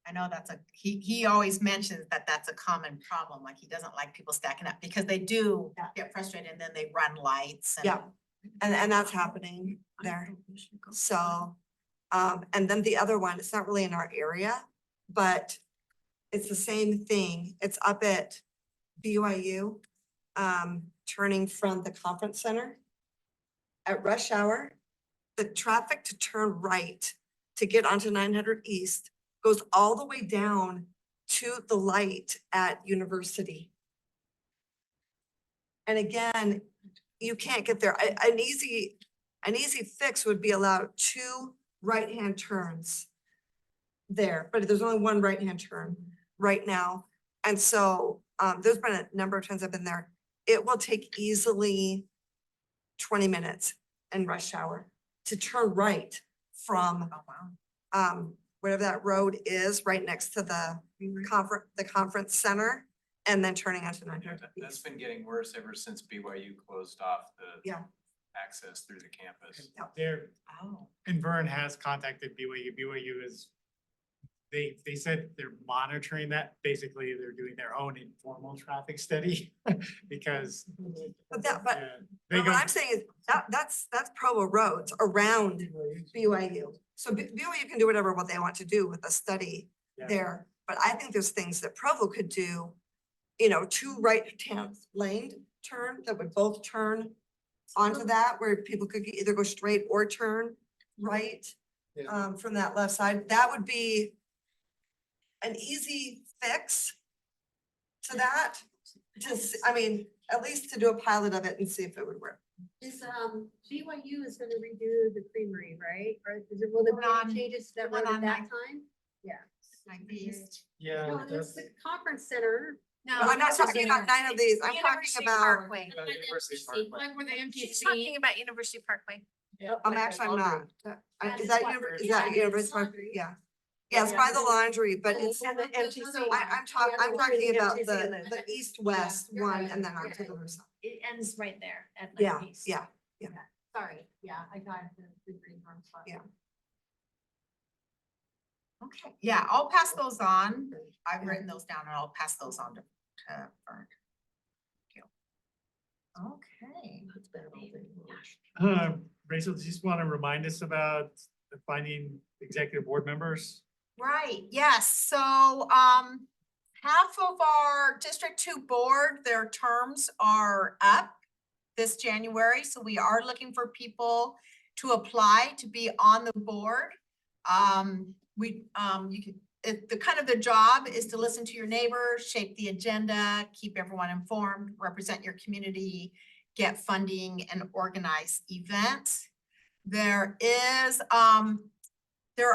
I know he always mentions that that's a common problem. Like he doesn't like people stacking up because they do get frustrated and then they run lights. And Yeah. And that's happening there. So, and then the other one, it's not really in our area, but it's the same thing. It's up at BYU, turning from the conference center. At rush hour, the traffic to turn right to get onto 900 East goes all the way down to the light at University. And again, you can't get there. An easy fix would be allow 2 right-hand turns there, but there's only 1 right-hand turn right now. And so there's been a number of times I've been there. It will take easily 20 minutes in rush hour to turn right from whatever that road is right next to the conference center, and then turning onto 900. That's been getting worse ever since BYU closed off the access through the campus. There, and Vern has contacted BYU. BYU is, they said they're monitoring that. Basically, they're doing their own informal traffic study because. But they what go, I'm saying is that's Provo roads around BYU. So BYU can do whatever they want to do with a study there. But I think there's things that Provo could do, 2 right-hand lane turn that would both turn onto that, where people could either go straight or turn right from that left side. That would be an easy fix to that. At least to do a pilot of it and see if it would work. Is BYU is gonna redo the creamery, right? Or will there be any changes to that road at that time? Yeah. Like these. yeah, No, there's the conference center No. I'm not talking about none of these. I'm talking University about, Parkway. University Parkway. Like where the She's MTC. talking about University Parkway. actually, I'm not. That Is is that, what- is yeah, that it's University Park? laundry. Yeah. Yeah, it's by the laundry, but it's, And the MTC. I'm talking about the east-west one and then on to the other side. It ends right there at Yeah, Lake East. yeah. Sorry, yeah, I got the green farm spot. Yeah. Okay, yeah, I'll pass those on. I've written those down and I'll pass those on to Fern. Thank you. Okay. That's bad all day long. Rachel, do you just want to remind us about finding executive board members? Right, yes, so, half of our District Two board, their terms are up this January, so we are looking for people to apply to be on the board. The kind of the job is to listen to your neighbors, shape the agenda, keep everyone informed, represent your community, get funding and organize events. There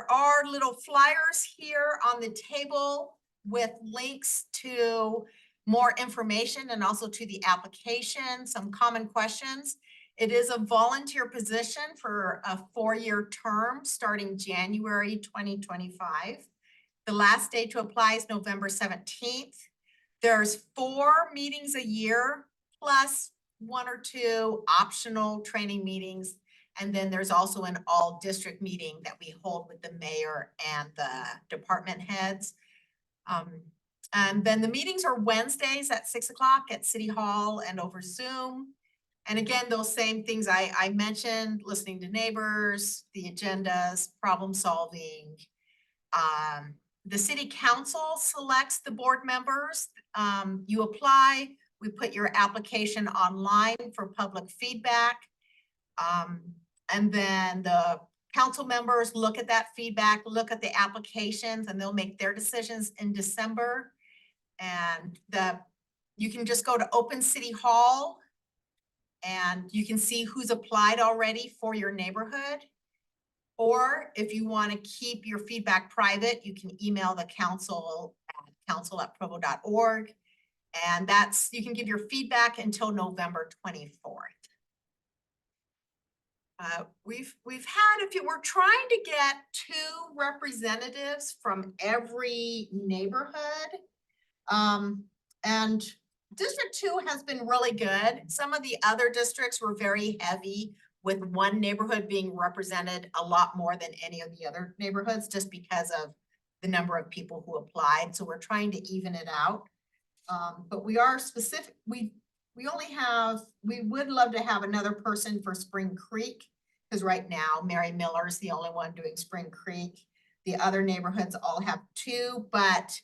are little flyers here on the table with links to more information and also to the application, some common questions. It is a volunteer position for a 4-year term starting January 2025. The last day to apply is November 17th. There's 4 meetings a year plus 1 or 2 optional training meetings. And then there's also an all district meeting that we hold with the mayor and the department heads. And then the meetings are Wednesdays at 6 o'clock at City Hall and over Zoom. And again, those same things I mentioned, listening to neighbors, the agendas, problem solving. The city council selects the board members. You apply, we put your application online for public feedback. And then the council members look at that feedback, look at the applications, and they'll make their decisions in December. And you can just go to Open City Hall and you can see who's applied already for your neighborhood. Or if you want to keep your feedback private, you can email the council at council@provo.org. And you can give your feedback until November 24th. We've had, we're trying to get 2 representatives from every neighborhood. And District 2 has been really good. Some of the other districts were very heavy with one neighborhood being represented a lot more than any of the other neighborhoods, just because of the number of people who applied. So we're trying to even it out. But we are specific, we would love to have another person for Spring Creek, because right now Mary Miller is the only one doing Spring Creek. The other neighborhoods all have 2, but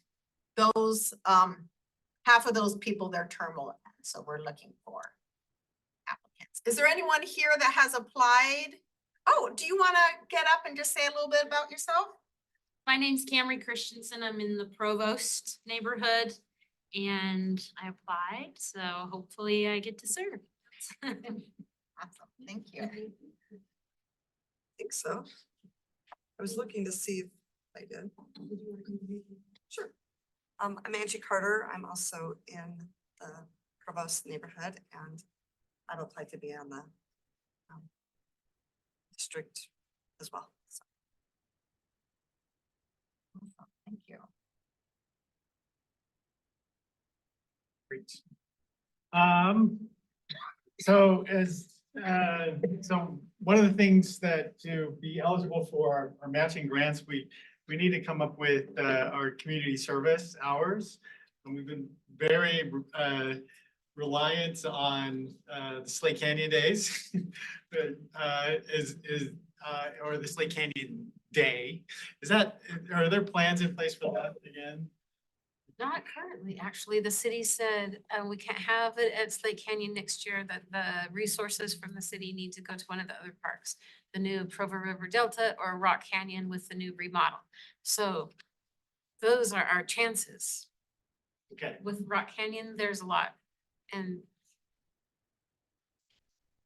those, half of those people, their term will end, so we're looking for applicants. Is there anyone here that has applied? Oh, do you want to get up and just say a little bit about yourself? My name's Camry Christensen. I'm in the Provost Neighborhood and I applied, so hopefully I get to serve. Awesome, thank you. I think so. I was looking to see if I did. Sure. I'm Angie Carter. I'm also in the Provost Neighborhood and I've applied to be on the district as well. So. Awesome, thank you. Great. So one of the things that to be eligible for our matching grants, we need to come up with our community service hours. And we've been very reliant on the Slate Canyon days, or the Slate Canyon Day. Are there plans in place for that again? Not currently, actually. The city said we can't have it at Slate Canyon next year, that the resources from the city need to go to one of the other parks, the new Provo River Delta or Rock Canyon with the new remodel. So those are our chances. Okay. With Rock Canyon, there's a lot. And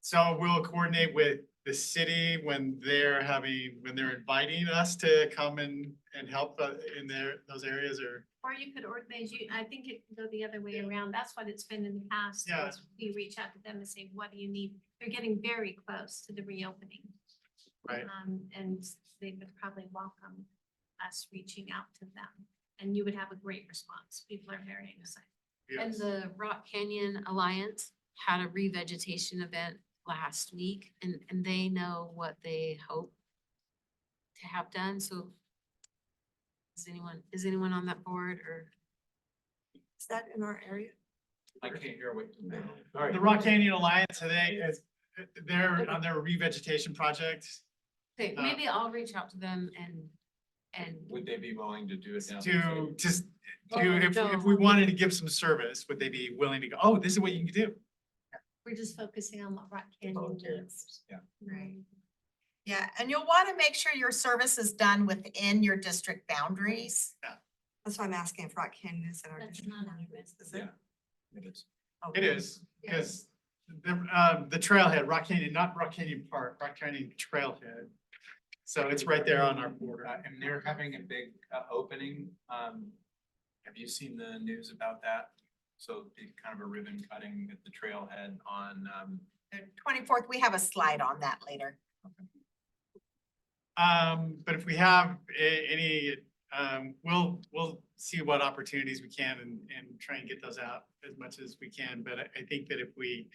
so we'll coordinate with the city when they're inviting us to come and help in those areas, Or you could organize, I think it could go the other way around. That's what it's been in the past. Yeah. is We reach out to them and say, what do you need? They're getting very close to the reopening. right? And they would probably welcome us reaching out to them. And you would have a great response. People are very excited. And Yes. the Rock Canyon Alliance had a revegetation event last week and they know what they hope to have done, so is anyone on that board or? Is that in our area? I can't hear what. The Rock Canyon Alliance today is, they're on their revegetation project. Okay, maybe I'll reach out to them and Would they be willing to do it down? To just, Oh, if we wanted to give some service, would they be willing to go, oh, this is what you can do? We're just focusing on what Rock Canyon does. Yeah. Right. Yeah, and you'll want to make sure your service is done within your district boundaries. That's why I'm asking if Rock Canyon is in our That's district. not our business. Is it? Yeah, it is. It is, because the trailhead, Rock Canyon, not Rock Canyon Park, Rock Canyon Trailhead. So it's right there on our border. And they're having a big opening. Have you seen the news about that? So the kind of a ribbon cutting at the trailhead on, The 24th, we have a slide on that later. But if we have any, we'll see what opportunities we can and try and get those out as much as we can. But I think that if we,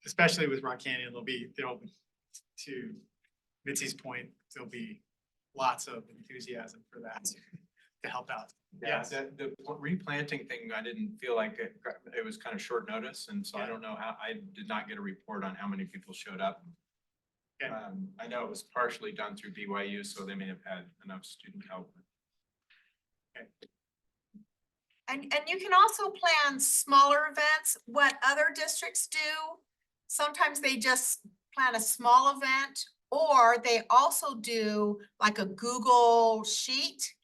especially with Rock Canyon, there'll to Mitzi's point, there'll be lots of enthusiasm for that to help out. yeah, Yes. the replanting thing, I didn't feel like it was kind of short notice. And so I Yeah. don't know how, I did not get a report on how many people showed up. Okay. I know it was partially done through BYU, so they may have had enough student help. And you can also plan smaller events. What other districts do, sometimes they just plan a small event, or they also do like a Google sheet.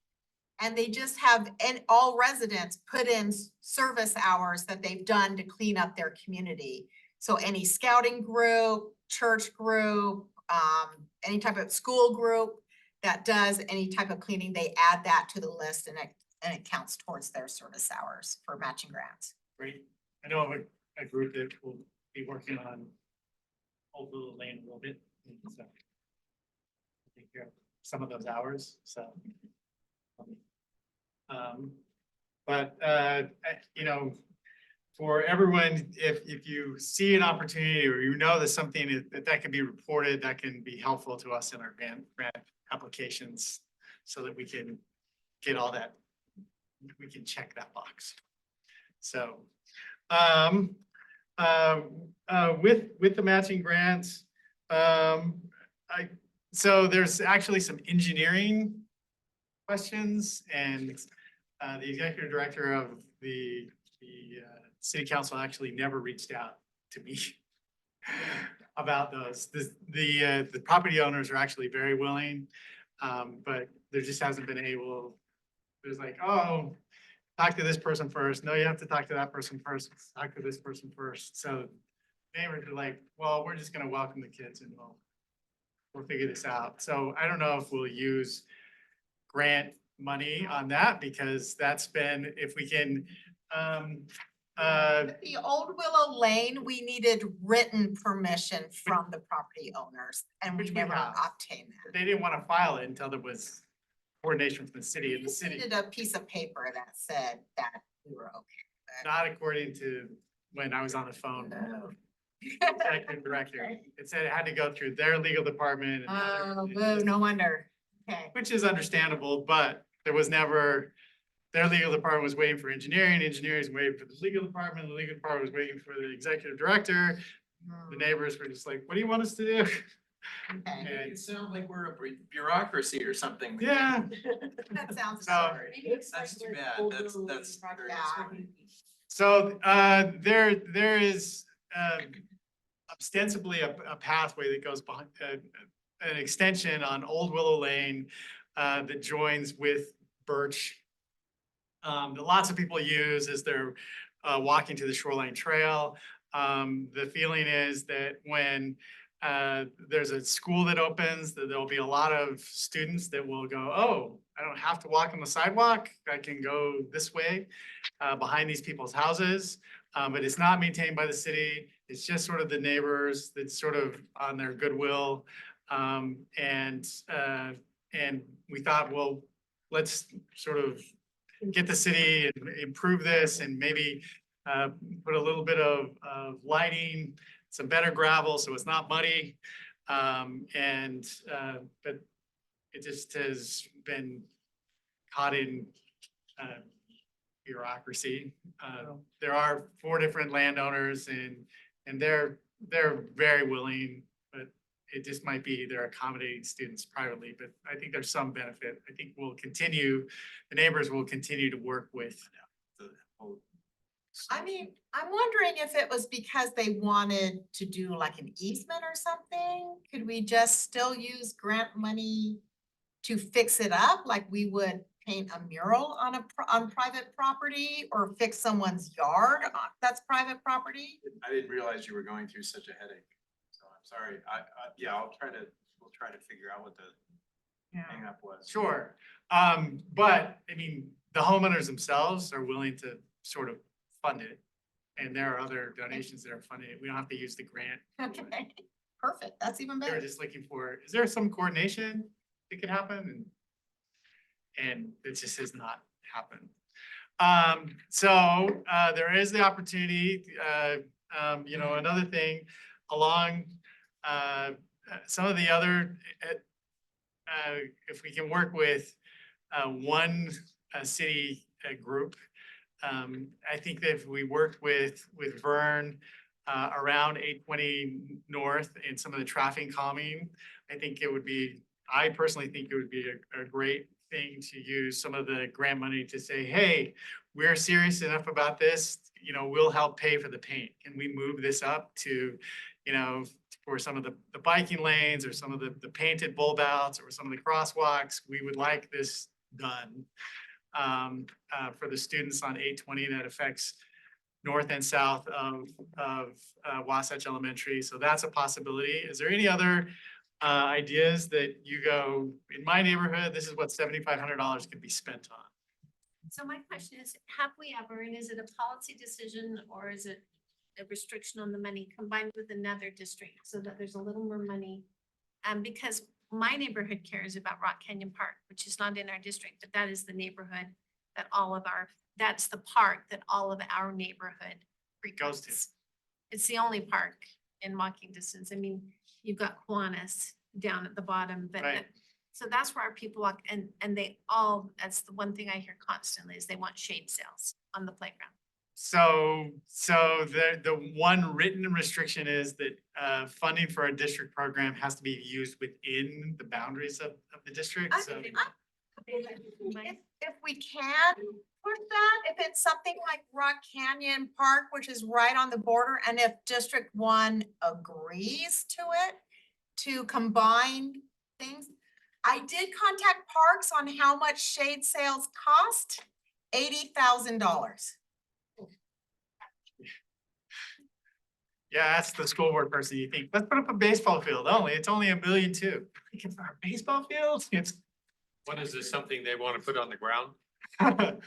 And they just have, and all residents put in service hours that they've done to clean up their community. So any scouting group, church group, any type of school group that does any type of cleaning, they add that to the list and it counts towards their service hours for matching grants. Great. I know of a group that will be working on Old Willow Lane a little bit. So take care of some of those hours, so. But you know, for everyone, if you see an opportunity or you know there's something that can be reported, that can be helpful to us in our grant applications so that we can get all that, we can check that box. So with the matching grants, so there's actually some engineering questions, and the executive director of the city council actually never reached out to me about those. The property owners are actually very willing, but there just hasn't been there's like, oh, talk to this person first. No, you have to talk to that person first. Talk to this person first. So neighbors are like, well, we're just gonna welcome the kids and we'll figure this out. So I don't know if we'll use grant money on that, because that's been, if we can, The Old Willow Lane, we needed written permission from the property owners and we Which we never have. obtained that. they didn't want to file it until there was coordination from the city, We and the just city, needed a piece of paper that said that we were okay. not according to when I was on the phone. with the Executive director, it said it had to go through their legal department. and Oh, other- boo, no wonder. Okay. Which is understandable, but there was never, their legal department was waiting for engineering was waiting for the legal department was waiting for the executive director. The neighbors were just like, what do you want us to do? Okay. It sounds like we're a bureaucracy or something. Yeah, That sounds. So- That's too bad. That's very Yeah. disappointing. so there is ostensibly a pathway that goes behind, an extension on Old Willow Lane that joins with Birch. That lots of people use as they're walking to the Shoreline Trail. The feeling is that when there's a school that opens, that there'll be a lot of students that will go, oh, I don't have to walk on the sidewalk. I can go this way, behind these people's houses. But it's not maintained by the city. It's just sort of the neighbors that's sort of on their goodwill. And we thought, well, let's sort of get the city and improve this and maybe put a little bit of lighting, some better gravel, so it's not muddy. But it just has been caught in bureaucracy. There are 4 different landowners and they're very willing, but it just might be they're accommodating students privately, but I think there's some benefit. I think the neighbors will continue to work with the whole. I mean, I'm wondering if it was because they wanted to do like an easement or something? Could we just still use grant money to fix it up? Like we would paint a mural on private property or fix someone's yard that's private property? I didn't realize you were going through such a headache, so I'm sorry. Yeah, we'll try to figure out what the hang up was. Sure. But I mean, the homeowners themselves are willing to sort of fund it. And there are other donations that are funding it. We don't have to use the grant. Okay, perfect. That's even They were better. just looking for, is there some coordination that could happen? And it just has not happened. So there is the opportunity, another thing along some of the other, if we can work with one city group, I think that if we worked with Vern around 820 North and some of the traffic calming, I personally think it would be a great thing to use some of the grant money to say, hey, we're serious enough about this, we'll help pay for the paint. Can we move this up to, for some of the biking lanes or some of the painted bulb outs or some of the crosswalks, we would like this done. For the students on 820 that affects north and south of Wasatch Elementary. So that's a possibility. Is there any other ideas that you go, in my neighborhood, this is what $7,500 could be spent on? So my question is, have we ever, and is it a policy decision or is it a restriction on the money combined with another district so that there's a little more money? Because my neighborhood cares about Rock Canyon Park, which is not in our district, but that is the neighborhood that that's the park that all of our neighborhood Goes to. frequents. It's the only park in walking distance. I mean, you've got Kiwanis down at the bottom, but Right. so that's where our people walk and that's the one thing I hear constantly is they want shade sails on the playground. So the one written restriction is that funding for a district program has to be used within the boundaries of the district. So If we can push that, if it's something like Rock Canyon Park, which is right on the border, and if District 1 agrees to it, to combine things. I did contact Parks on how much shade sales cost, $80,000. yeah, that's the school board person. You think, let's put up a baseball field only. It's only $1.2 million. For a baseball field, it's What is this, something they want to put on the ground? the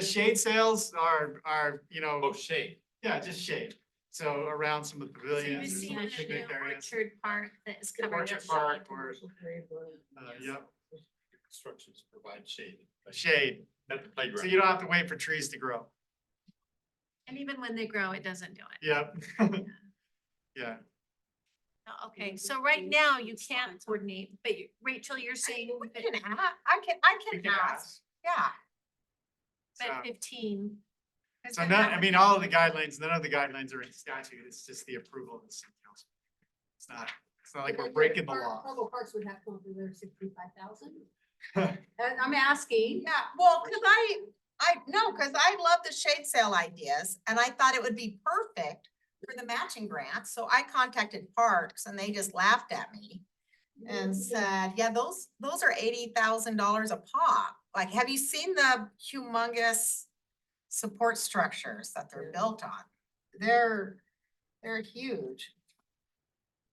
shade sales are, Oh, shade. yeah, just shade. So around some of the So you've pavilions, seen a picnic areas. Orchard Park that is covered. Orchard in Park shade. or, yep, Constructions provide shade shade. at the So playground. you don't have to wait for trees to grow. And even when they grow, it doesn't do it. Yep. Yeah. Oh, okay, so right now you can't coordinate, but Rachel, you're saying We that can ask, I We can ask, yeah. So, at 15. so all of the guidelines, none of the guidelines are in statute. It's just the approval of the city council. It's not like we're breaking the law. Provo Parks would have to go through their 65,000. And I'm asking. Yeah, well, cause I love the shade sale ideas and I thought it would be perfect for the matching grant. So I contacted Parks and they just laughed at me and said, yeah, those are $80,000 a pop. Like, have you seen the humongous support structures that they're built on? They're huge.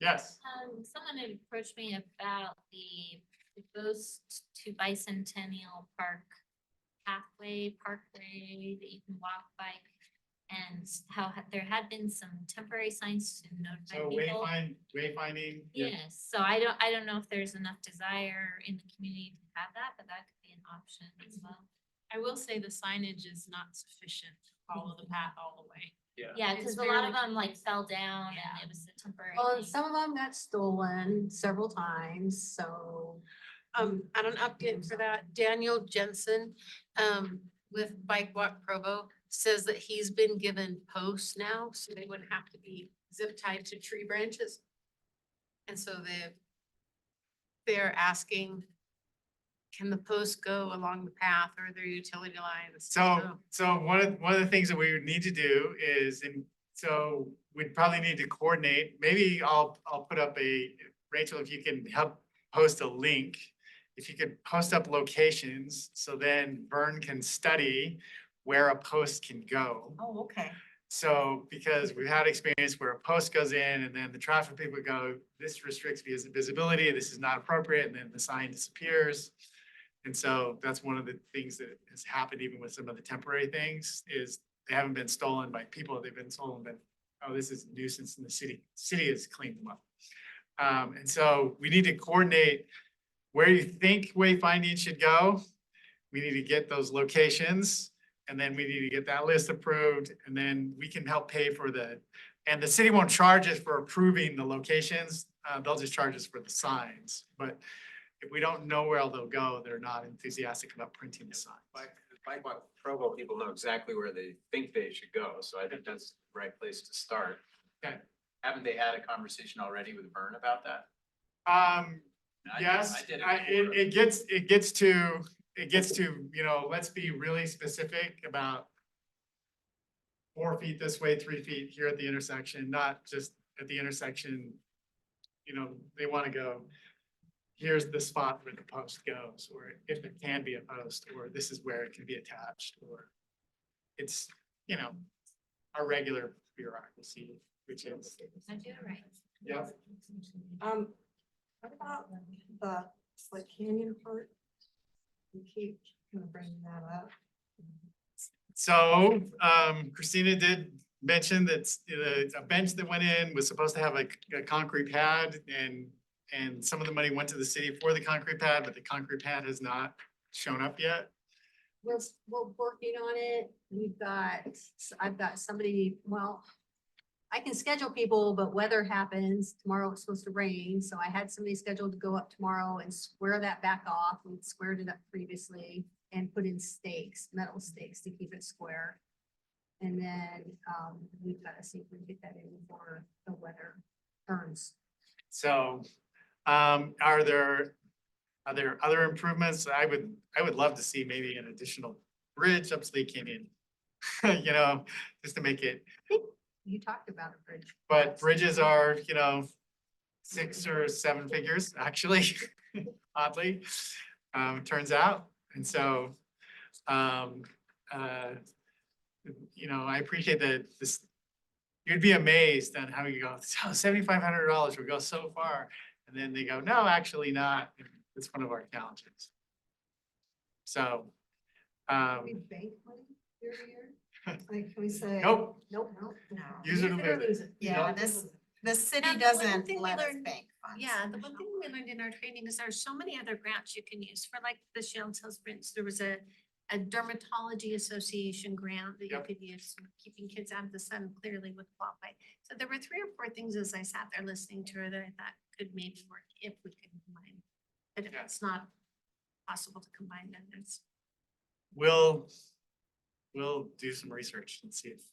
Yes. Someone had approached me about the Provost to Bicentennial Park parkway that you can walk, bike. And how there had been some temporary signs to notify So people. wayfinding. Yes, so I don't know if there's enough desire in the community to have that, but that could be an option as well. I will say the signage is not sufficient to follow the path all the way. Yeah, It's because a lot of barely- them like fell down Yeah. and it was a temporary Well, and thing. some of them got stolen several times, so. And an update for that, Daniel Jensen, with Bike Walk Provo says that he's been given posts now, so they wouldn't have to be zip tied to tree branches. And so they're asking, can the posts go along the path or their utility lines? So one of the things that we would need to do is, and so we'd probably need to coordinate, maybe I'll put up Rachel, if you can help post a link. If you could post up locations, so then Vern can study where a post can go. Oh, okay. So, because we've had experience where a post goes in and then the traffic people go, this restricts visibility, this is not appropriate, and then the sign disappears. And so that's one of the things that has happened even with some of the temporary things is they haven't been stolen by people, they've been stolen by, oh, this is a nuisance in the city. City has cleaned them up. And so we need to coordinate where you think wayfinding should go. We need to get those locations and then we need to get that list approved and then we can help pay for and the city won't charge us for approving the locations. They'll just charge us for the signs. But if we don't know where they'll go, they're not enthusiastic about printing the signs. Like what Provo people know exactly where they think they should go, so I think that's the right place to start. Okay. Haven't they had a conversation already with Vern about that? Yes, I did it it gets to, let's be really specific about 4 feet this way, 3 feet here at the intersection, not just at the intersection. They want to go, here's the spot where the post goes, or if it can be a post, or this is where it can be attached, or it's, our regular bureaucracy, which is. I do it right. Yeah. What about the Slick Canyon part? We keep kind of bringing that up. So, Christina did mention that a bench that went in was supposed to have a concrete pad and some of the money went to the city for the concrete pad, but the concrete pad has not shown up yet. We're working on it. I've got somebody, well, I can schedule people, but weather happens. Tomorrow it's supposed to rain, so I had somebody scheduled to go up tomorrow and square that back off. We squared it up previously and put in stakes, metal stakes to keep it square. And then, we've got to see if we can get that in before the weather turns. So, are there other improvements? I would love to see maybe an additional bridge up Slick Canyon. Just to make it, You talked about a bridge. but bridges are, 6 or 7 figures, actually, oddly, turns out. And so, I appreciate that you'd be amazed on how you go, oh, $7,500 would go so far. And then they go, no, actually not. It's one of our challenges. So, We bank money year to year? Like, can we say? nope, Nope. No. use it or lose it. Yeah, Nope. the city And the one doesn't thing we let us learned- bank funds. Yeah, the one thing we learned in our training is there's so many other grants you can use for like the Shield Hills Sprints. There was a dermatology association grant that you Yep. could use, keeping kids out of the sun clearly would qualify. So there were 3 or 4 things as I sat there listening to her that I thought could maybe work if we could combine. But if Yeah. it's not possible to combine, then it's. We'll do some research and see if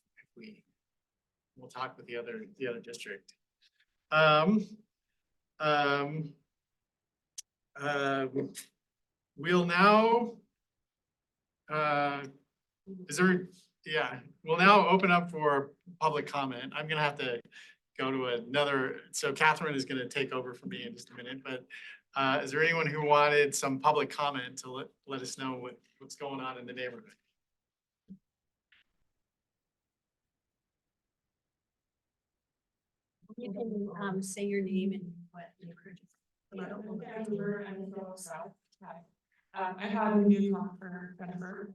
we'll talk with the other district. We'll now, we'll now open up for public comment. I'm gonna have to go to another, so Catherine is gonna take over for me in just a minute, but is there anyone who wanted some public comment to let us know what's going on in the neighborhood? You can say your name and what neighborhood. But I don't know. Denver and Provo South. Hi. I have a new talk for Denver.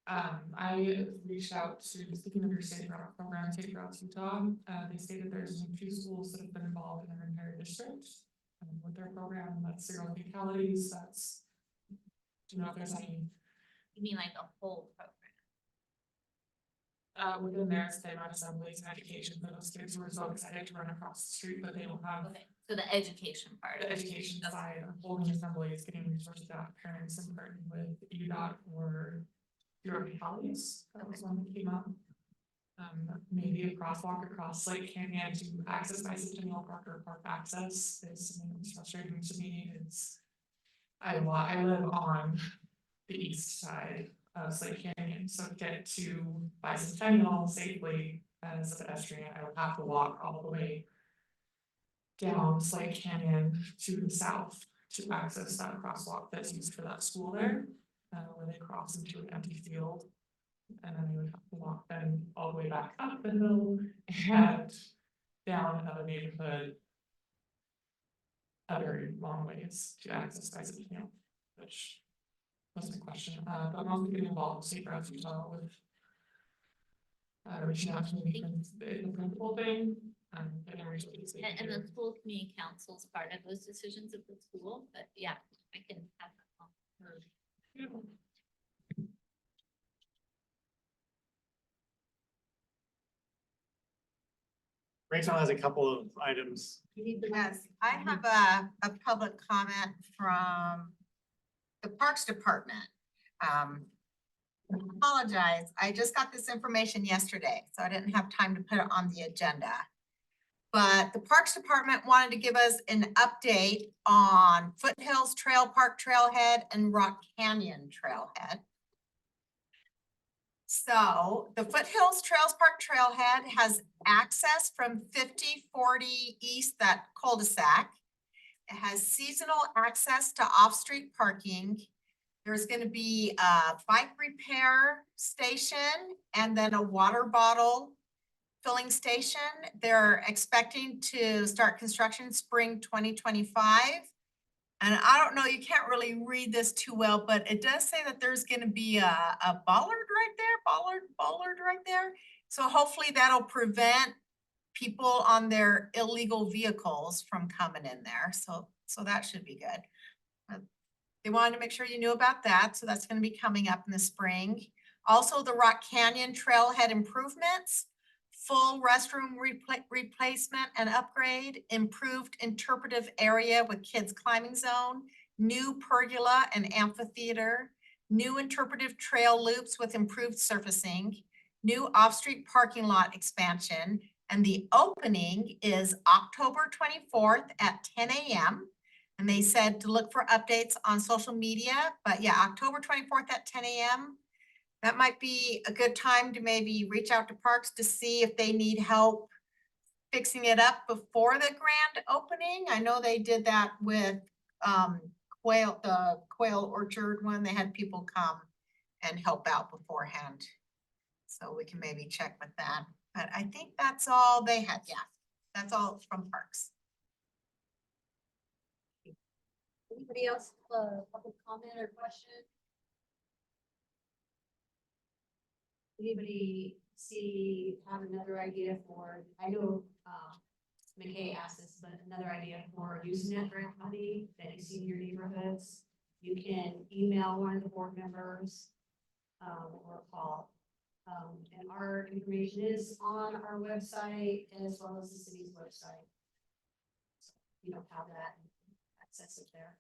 I reached out to, speaking of your state route program, State Routes Utah, they stated there's 2 schools that have been involved in their entire district. With their program, that's zero fatalities, that's. Do you know if there's any, You mean like a whole program? within there, it's the amount of assemblies and education for those kids who are so excited to run across the street, but they don't have. Okay, so the education part. The of it. education Okay. side of holding assemblies, getting resources out, to parents and partnering with UDOT or your colleagues, that was one that came up. Maybe a crosswalk across Lake Canyon to access Bicentennial Park or park access is something that's frustrating to me. It's. I live on the east side of Lake Canyon, so to get to Bicentennial safely as a pedestrian, I would have to walk all the way down Slate Canyon to the south to access that crosswalk that's used for that school there, where they cross into an empty field. And then we would have to walk then all the way back up the hill and down another neighborhood. A very long ways to access Bicentennial, which was my question. But I'm also getting involved in State Routes Utah with reaching out to me from the principal thing. Getting reached out to the And the school community council is part of those decisions of the school, but yeah, I can have that. Rachel has a couple of items. Yes, I have a public comment from the Parks Department. Apologize, I just got this information yesterday, so I didn't have time to put it on the agenda. But the Parks Department wanted to give us an update on Foothills Trail Park Trailhead and Rock Canyon Trailhead. So the Foothills Trails Park Trailhead has access from 5040 East, that cul-de-sac. It has seasonal access to off-street parking. There's gonna be a bike repair station and then a water bottle filling station. They're expecting to start construction spring 2025. And I don't know, you can't really read this too well, but it does say that there's gonna be a bollard right there, bollard right there. So hopefully that'll prevent people on their illegal vehicles from coming in there. So that should be good. They wanted to make sure you knew about that, so that's gonna be coming up in the spring. Also, the Rock Canyon Trailhead improvements, full restroom replacement and upgrade, improved interpretive area with kids climbing zone, new pergola and amphitheater, new interpretive trail loops with improved surfacing, new off-street parking lot expansion, and the opening is October 24th at 10 a.m. And they said to look for updates on social media, but yeah, October 24th at 10 a.m. That might be a good time to maybe reach out to Parks to see if they need help fixing it up before the grand opening. I know they did that with the Quail Orchard one. They had people come and help out beforehand. So we can maybe check with that. But I think that's all they had. Yeah, that's all from Parks. Anybody else, public comment or question? Anybody have another idea for, I know, McKay asked this, but another idea for using that grant money that you see in your neighborhoods? You can email one of the board members, or call. And our information is on our website as well as the city's website. So you don't have that, access it there.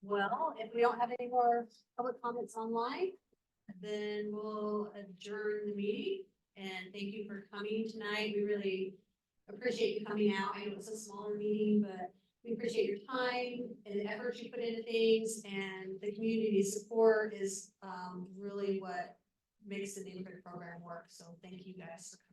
Well, if we don't have any more public comments online, then we'll adjourn the meeting. And thank you for coming tonight. We really appreciate you coming out. I know it's a smaller meeting, but we appreciate your time and the effort you put into things, and the community support is really what makes the neighborhood program work. So thank you guys for coming.